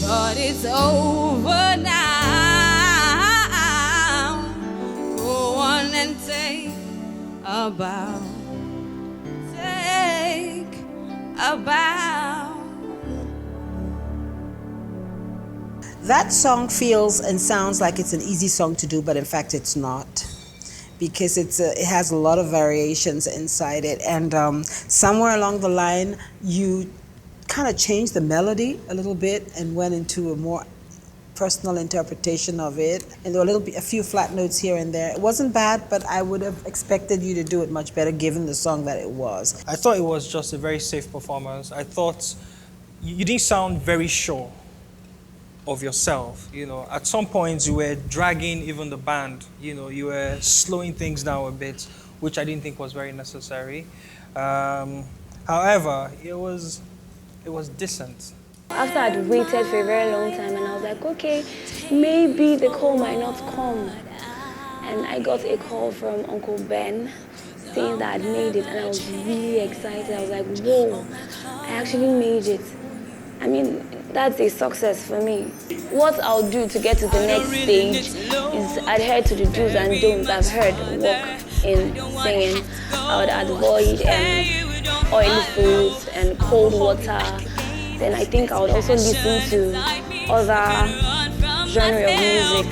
But it's over now. Go on and take a bow. Take a bow. That song feels and sounds like it's an easy song to do, but in fact it's not, because it has a lot of variations inside it, and somewhere along the line you kind of changed the melody a little bit and went into a more personal interpretation of it, and there were a few flat notes here and there. It wasn't bad, but I would have expected you to do it much better given the song that it was. I thought it was just a very safe performance. I thought you didn't sound very sure of yourself. You know, at some points you were dragging even the band. You know, you were slowing things down a bit, which I didn't think was very necessary. However, it was decent. After I'd waited for a very long time, and I was like, okay, maybe the call might not come. And I got a call from Uncle Ben saying that I'd made it, and I was really excited. I was like, whoa, I actually made it. I mean, that's a success for me. What I'll do to get to the next stage is adhere to the do's and don'ts I've heard work in singing. I would avoid oily foods and cold water. Then I think I would also listen to other genre of music.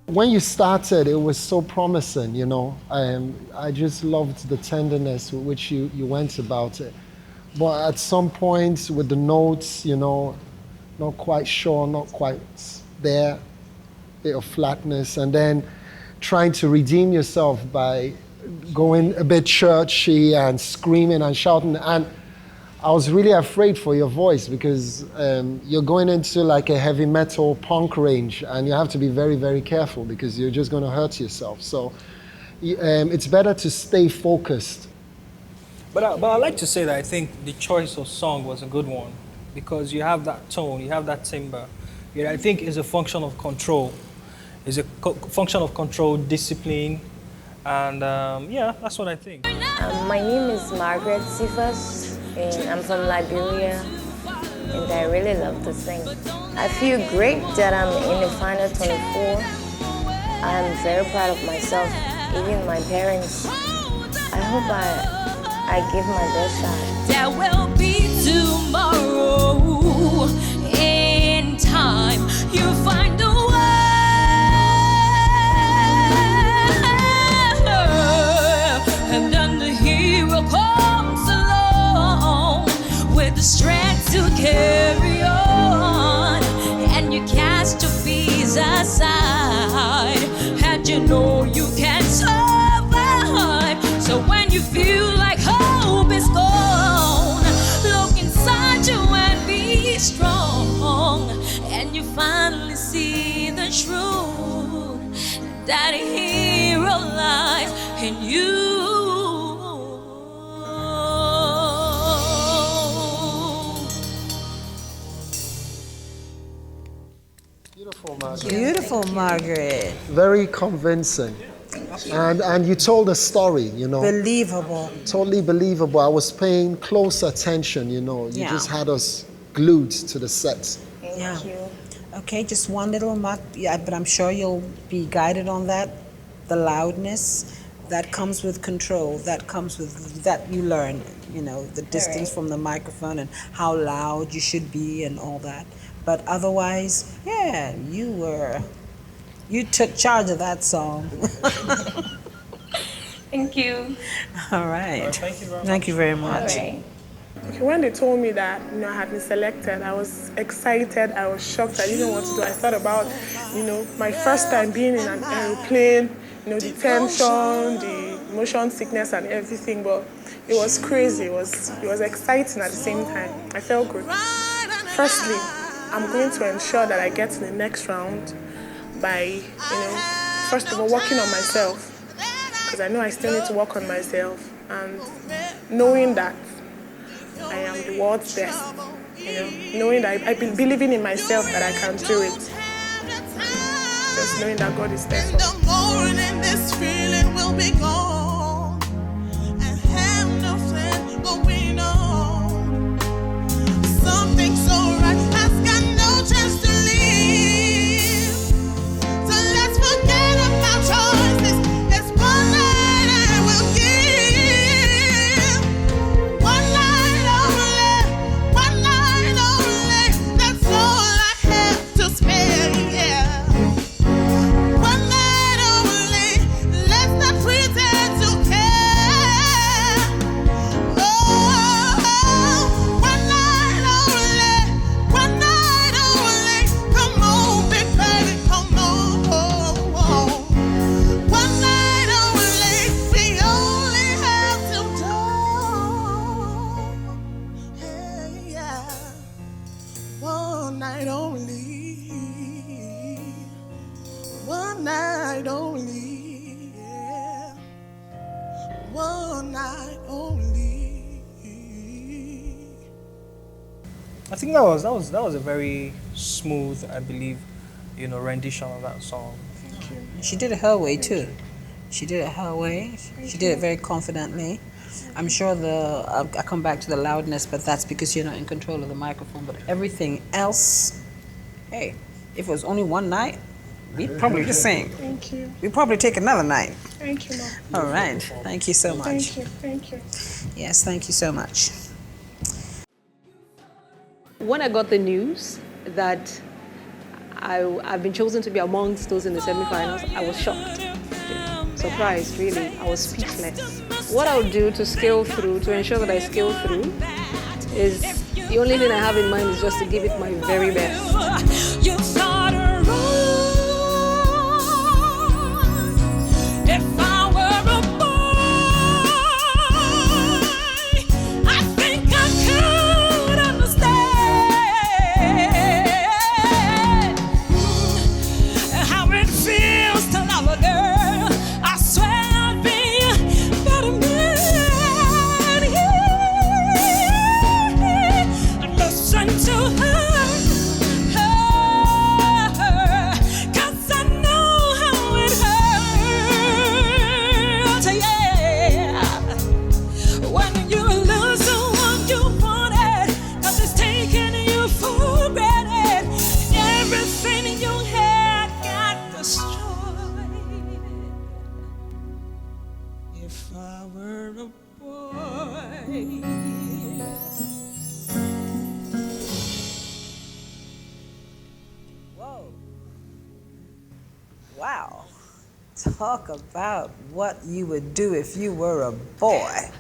When you started, it was so promising, you know. I just loved the tenderness with which you went about it. But at some point with the notes, you know, not quite sure, not quite there, bit of flatness, and then trying to redeem yourself by going a bit churchy and screaming and shouting. And I was really afraid for your voice because you're going into like a heavy metal punk range, and you have to be very, very careful because you're just going to hurt yourself. So it's better to stay focused. But I'd like to say that I think the choice of song was a good one because you have that tone, you have that timbre. I think it's a function of control. It's a function of control, discipline, and yeah, that's what I think. My name is Margaret Sifas. And I'm from Liberia, and I really love to sing. I feel great that I'm in the final 24. I'm very proud of myself, even my parents. I hope I give my best shot. There will be tomorrow. In time, you'll find a way. And then the hero comes along with the strength to carry on. And you cast your fears aside, and you know you can survive. So when you feel like hope is gone, look inside you and be strong. And you finally see the truth, that a hero lies in you. Beautiful, Margaret. Beautiful. beautiful, Margaret. Very convincing. And you told a story, you know. Believable. Totally believable. I was paying close attention, you know. You just had us glued to the set. Thank you. Okay, just one little mark, but I'm sure you'll be guided on that. The loudness, that comes with control, that comes with, that you learn, you know, the distance from the microphone and how loud you should be and all that. But otherwise, yeah, you took charge of that song. Thank you. All right. Thank you very much. Thank you very much. All right. Okay, when they told me that, you know, I had been selected, I was excited, I was shocked, I didn't know what to do. I thought about, you know, my first time being in an airplane, you know, the tension, the motion sickness and everything, but it was crazy, it was exciting at the same time. I felt good. Firstly, I'm going to ensure that I get to the next round by, you know, first of all, working on myself, because I know I still need to work on myself, and knowing that I am the world's best, you know, knowing that I've been believing in myself that I can do it. Just knowing that God is there for me. In the morning, this feeling will be gone, and have nothing going on. Something so right has got no chance to live. So let's forget about choices. There's one night I will give. One night only. That's all I have to spare. Yeah. One night only. Let's not pretend to care. Oh, one night only. One night only. Come on, big baby, come on. One night only. We only have to do. Hey, yeah. One night only. One night only. Yeah. One night only. I think that was a very smooth, I believe, you know, rendition of that song. She did it her way too. She did it her way. She did it very confidently. I'm sure I come back to the loudness, but that's because you're not in control of the microphone. But everything else, hey, if it was only one night, we'd probably just sing. Thank you. We'd probably take another night. Thank you, Mom. All right. Thank you so much. Thank you. Yes, thank you so much. When I got the news that I've been chosen to be amongst those in the semifinals, I was shocked. Surprised, really. I was speechless. What I'll do to scale through, to ensure that I scale through, is the only thing I have in mind is just to give it my very best. You start a road. If I were a boy, I think I could understand how it feels to love a girl. I swear I'd be a better man. Yeah. Listen to her. Wow. Talk about what you would do if you were a boy.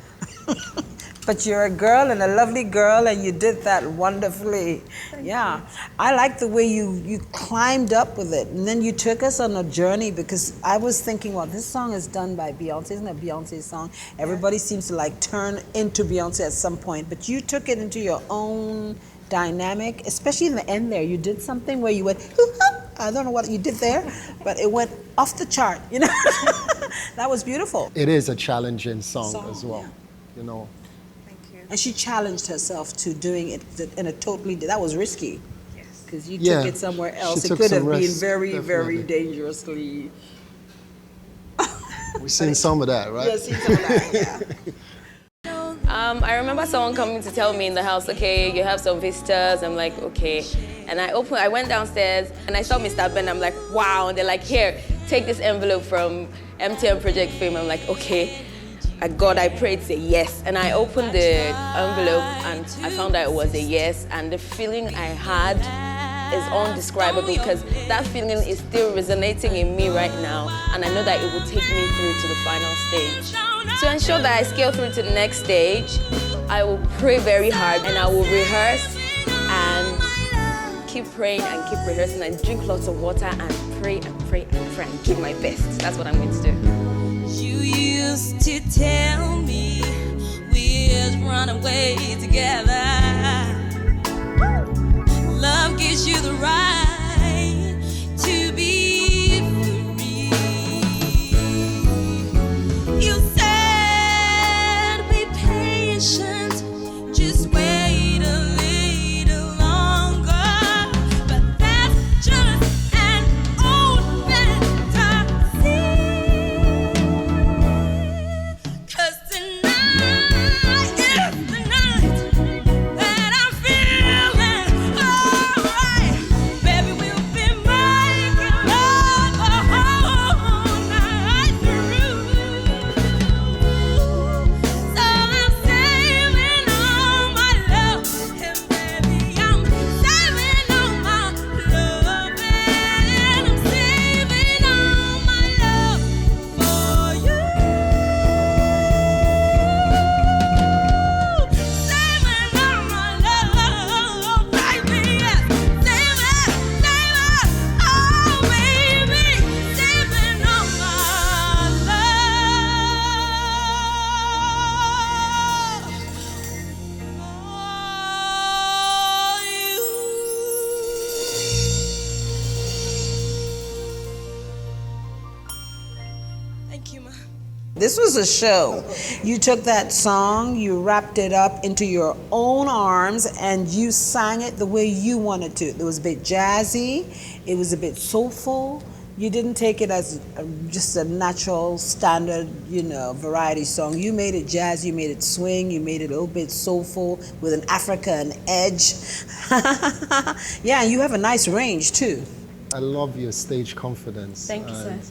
But you're a girl and a lovely girl, and you did that wonderfully. Yeah. I like the way you climbed up with it, and then you took us on a journey, because I was thinking, well, this song is done by Beyonce. Isn't it Beyonce's song? Everybody seems to like turn into Beyonce at some point, but you took it into your own dynamic, especially in the end there. You did something where you went, I don't know what you did there, but it went off the chart, you know? That was beautiful. It is a challenging song as well, you know. And she challenged herself to doing it in a totally, that was risky. Yes. because you Yeah, took it somewhere she else. It took could some have been risks, very, very definitely. dangerously. We've seen some of that, right? Yeah, seen some of that, yeah. I remember someone coming to tell me in the house, okay, you have some visitors. I'm like, okay. And I went downstairs and I saw Mr. Ben. I'm like, wow. And they're like, here, take this envelope from MTN Project Fame. I'm like, okay. God, I prayed, say yes. And I opened the envelope and I found out it was a yes. And the feeling I had is undescribable because that feeling is still resonating in me right now. And I know that it will take me through to the final stage. To ensure that I scale through to the next stage, I will pray very hard and I will rehearse and keep praying and keep rehearsing and drink lots of water and pray and pray and pray and give my best. That's what I'm going to do. You used to tell me we'd run away together. Love gives you the right to be free. You said be patient, just wait a little longer. But that's just an old fantasy. 'Cause tonight is the night that I'm feeling alright. Baby, we'll be making love the whole night through. So I'm saving all my love, and baby, I'm saving all my love, and I'm saving all my love for you. Saving all my love, baby, yes. Oh baby, saving all my Thank you, ma. This was a show. You took that song, you wrapped it up into your own arms, and you sang it the way you wanted to. It was a bit jazzy, it was a bit soulful. You didn't take it as just a natural, standard, variety song. You made it jazz, you made it swing, you made it a little bit soulful with an African edge. Yeah, and you have a nice range too. I love your stage confidence. Thank you, sir. and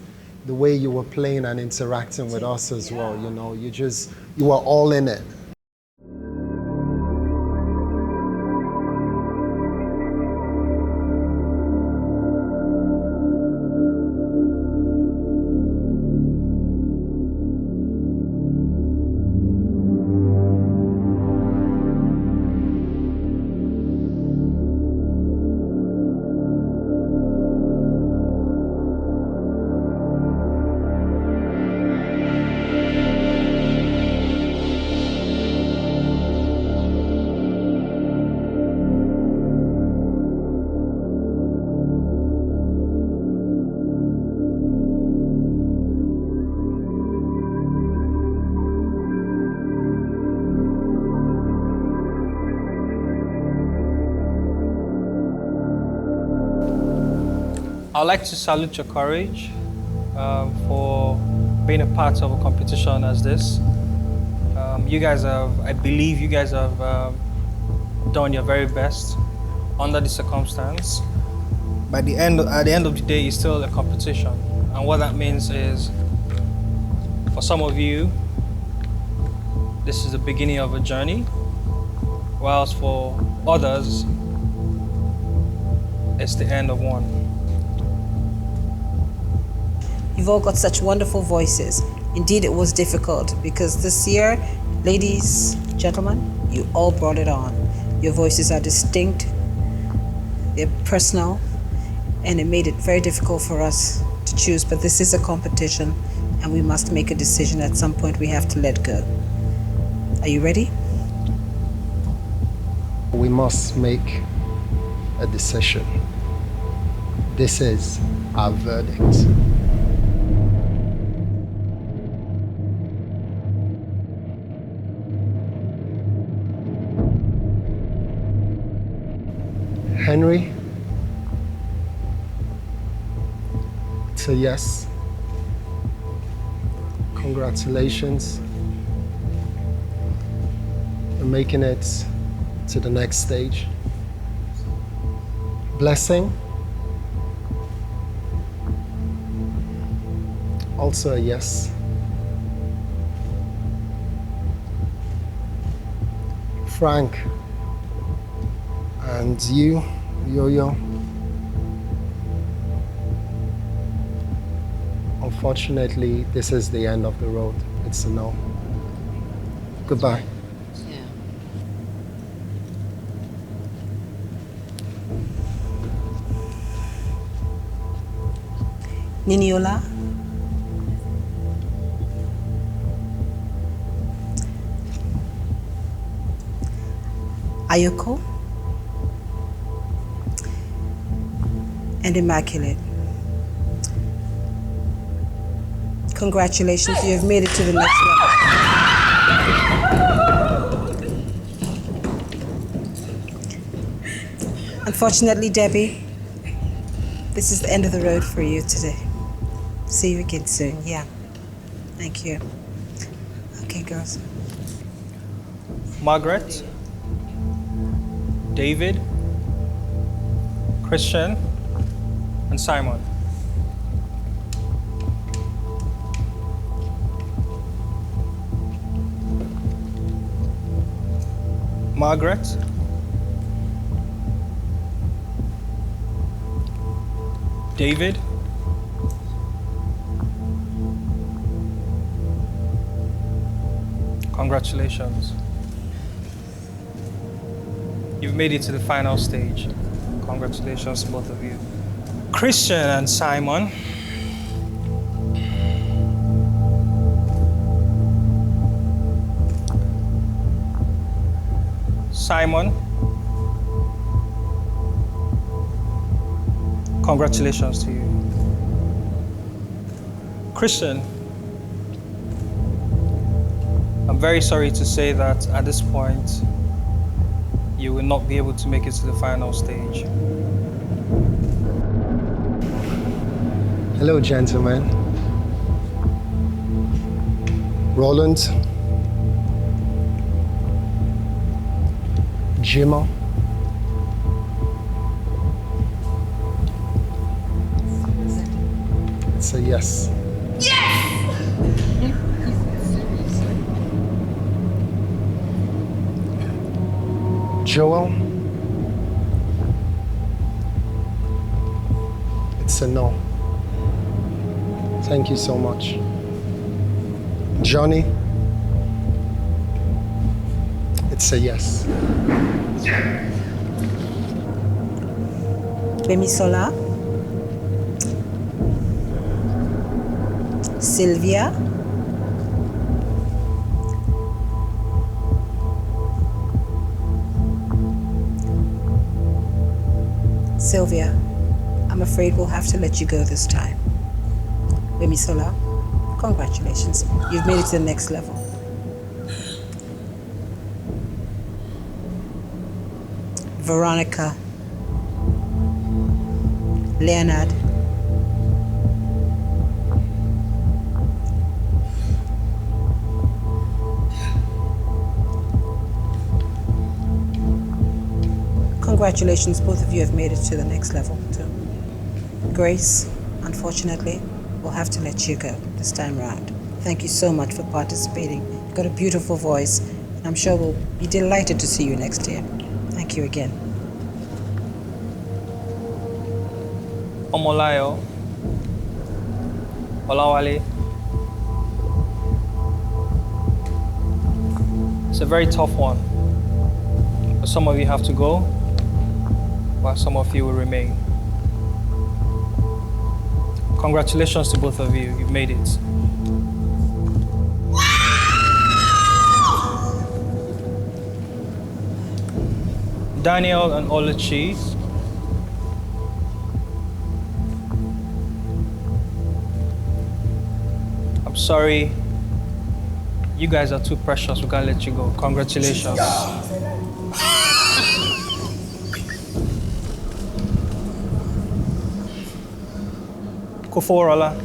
the way you were playing and interacting with us as well, you were all in it. I'd like to salute your courage for being a part of a competition as this. I believe you guys have done your very best under the circumstance. At the end of the day, it's still a competition. And what that means is, for some of you, this is the beginning of a journey, whilst for others, it's the end of one. You've all got such wonderful voices. Indeed, it was difficult because this year, ladies, gentlemen, you all brought it on. Your voices are distinct, they're personal, and it made it very difficult for us to choose. But this is a competition, and we must make a decision. At some point, we have to let go. Are you ready? We must make a decision. This is our verdict. Henry, It's a yes. Congratulations. You're making it to the next stage. Blessing. Also a yes. Frank. And you, Yo-Yo. Unfortunately, this is the end of the road. It's a no. Goodbye. Niniola. Ayoko. And Immaculate. Congratulations, you have made it to the next level. Unfortunately, Debbie, this is the end of the road for you today. See you again soon, yeah. Thank you. Okay, girls. Margaret, David, Christian, and Simon. Margaret, David, congratulations. You've made it to the final stage. Congratulations to both of you. Christian and Simon. Simon, congratulations to you. Christian, I'm very sorry to say that at this point, you will not be able to make it to the final stage. Hello, gentlemen. Roland. Jimo. It's a yes. Joel. It's a no. Thank you so much. Johnny. It's a yes. Bemisola. Sylvia. Sylvia, I'm afraid we'll have to let you go this time. Bemisola, congratulations. You've made it to the next level. Veronica. Leonard. Congratulations, both of you have made it to the next level too. Grace, unfortunately, we'll have to let you go this time around. Thank you so much for participating. You've got a beautiful voice, and I'm sure we'll be delighted to see you next year. Thank you again. Omolayo, Olawale. It's a very tough one. But some of you have to go, while some of you will remain. Congratulations to both of you. You've made it. Daniel and Oluchi. I'm sorry. You guys are too precious. We can't let you go. Congratulations. Koforola,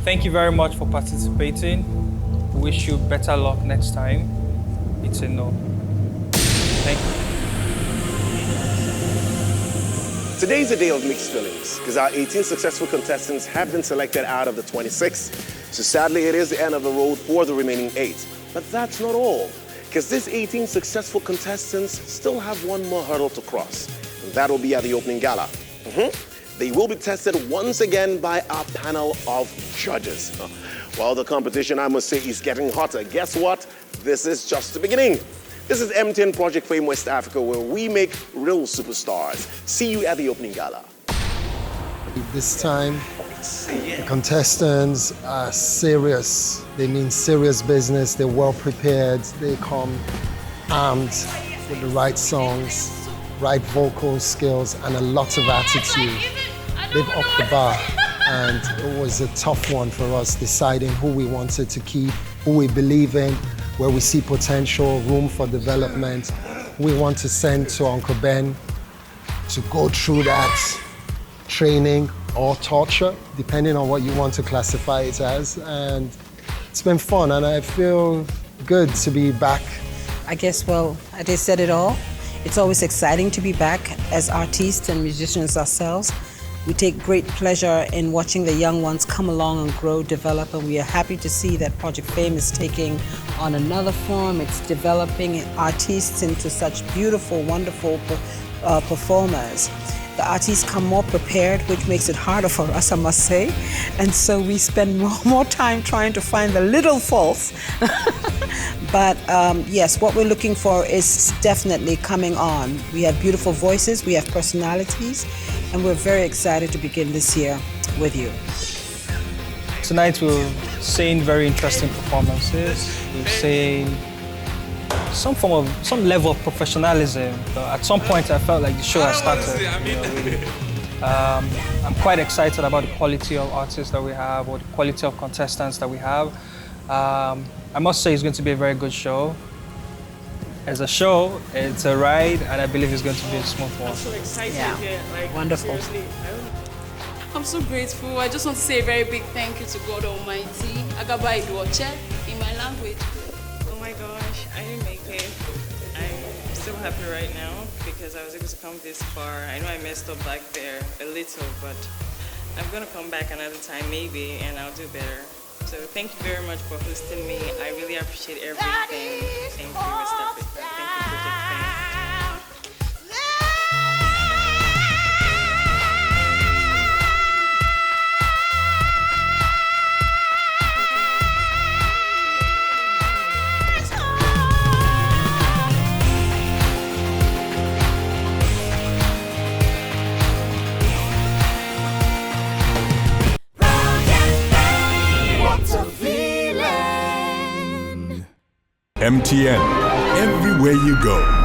thank you very much for participating. Wish you better luck next time. It's a no. Thank you. Today's a day of mixed feelings because our 18 successful contestants have been selected out of the 26. So sadly, it is the end of the road for the remaining 8. But that's not all, because these 18 successful contestants still have one more hurdle to cross, and that will be at the opening gala. They will be tested once again by our panel of judges. While the competition, I must say, is getting hotter, guess what? This is just the beginning. This is MTN Project Fame West Africa, where we make real superstars. See you at the opening gala. This time, the contestants are serious. They mean serious business. They're well prepared. They come armed with the right songs, right vocal skills, and a lot of attitude. They've upped the bar, and it was a tough one for us deciding who we wanted to keep, who we believe in, where we see potential, room for development. We want to send to Uncle Ben to go through that training or torture, depending on what you want to classify it as. And it's been fun, and I feel good to be back. I guess, well, they said it all. It's always exciting to be back as artists and musicians ourselves. We take great pleasure in watching the young ones come along and grow, develop, and we are happy to see that Project Fame is taking on another form. It's developing artists into such beautiful, wonderful performers. The artists come more prepared, which makes it harder for us, I must say. And so we spend more time trying to find the little faults. But yes, what we're looking for is definitely coming on. We have beautiful voices, we have personalities, and we're very excited to begin this year with you. Tonight we've seen very interesting performances. We've seen some level of professionalism. But at some point I felt like the show has started. I'm quite excited about the quality of artists that we have, or the quality of contestants that we have. I must say it's going to be a very good show. As a show, it's a ride, and I believe it's going to be a smooth one. I'm so excited. Yeah. Like, wonderful. Seriously, I'm so grateful. I just want to say a very big thank you to God Almighty. Agaba Iduoche in my language. Oh my gosh, I didn't make it. I'm still happy right now because I was able to come this far. I know I messed up back there a little, but I'm gonna come back another time maybe, and I'll do better. So thank you very much for hosting me. I really appreciate everything. Thank you, West Africa. Thank you, Project Fame. MTN, everywhere you go.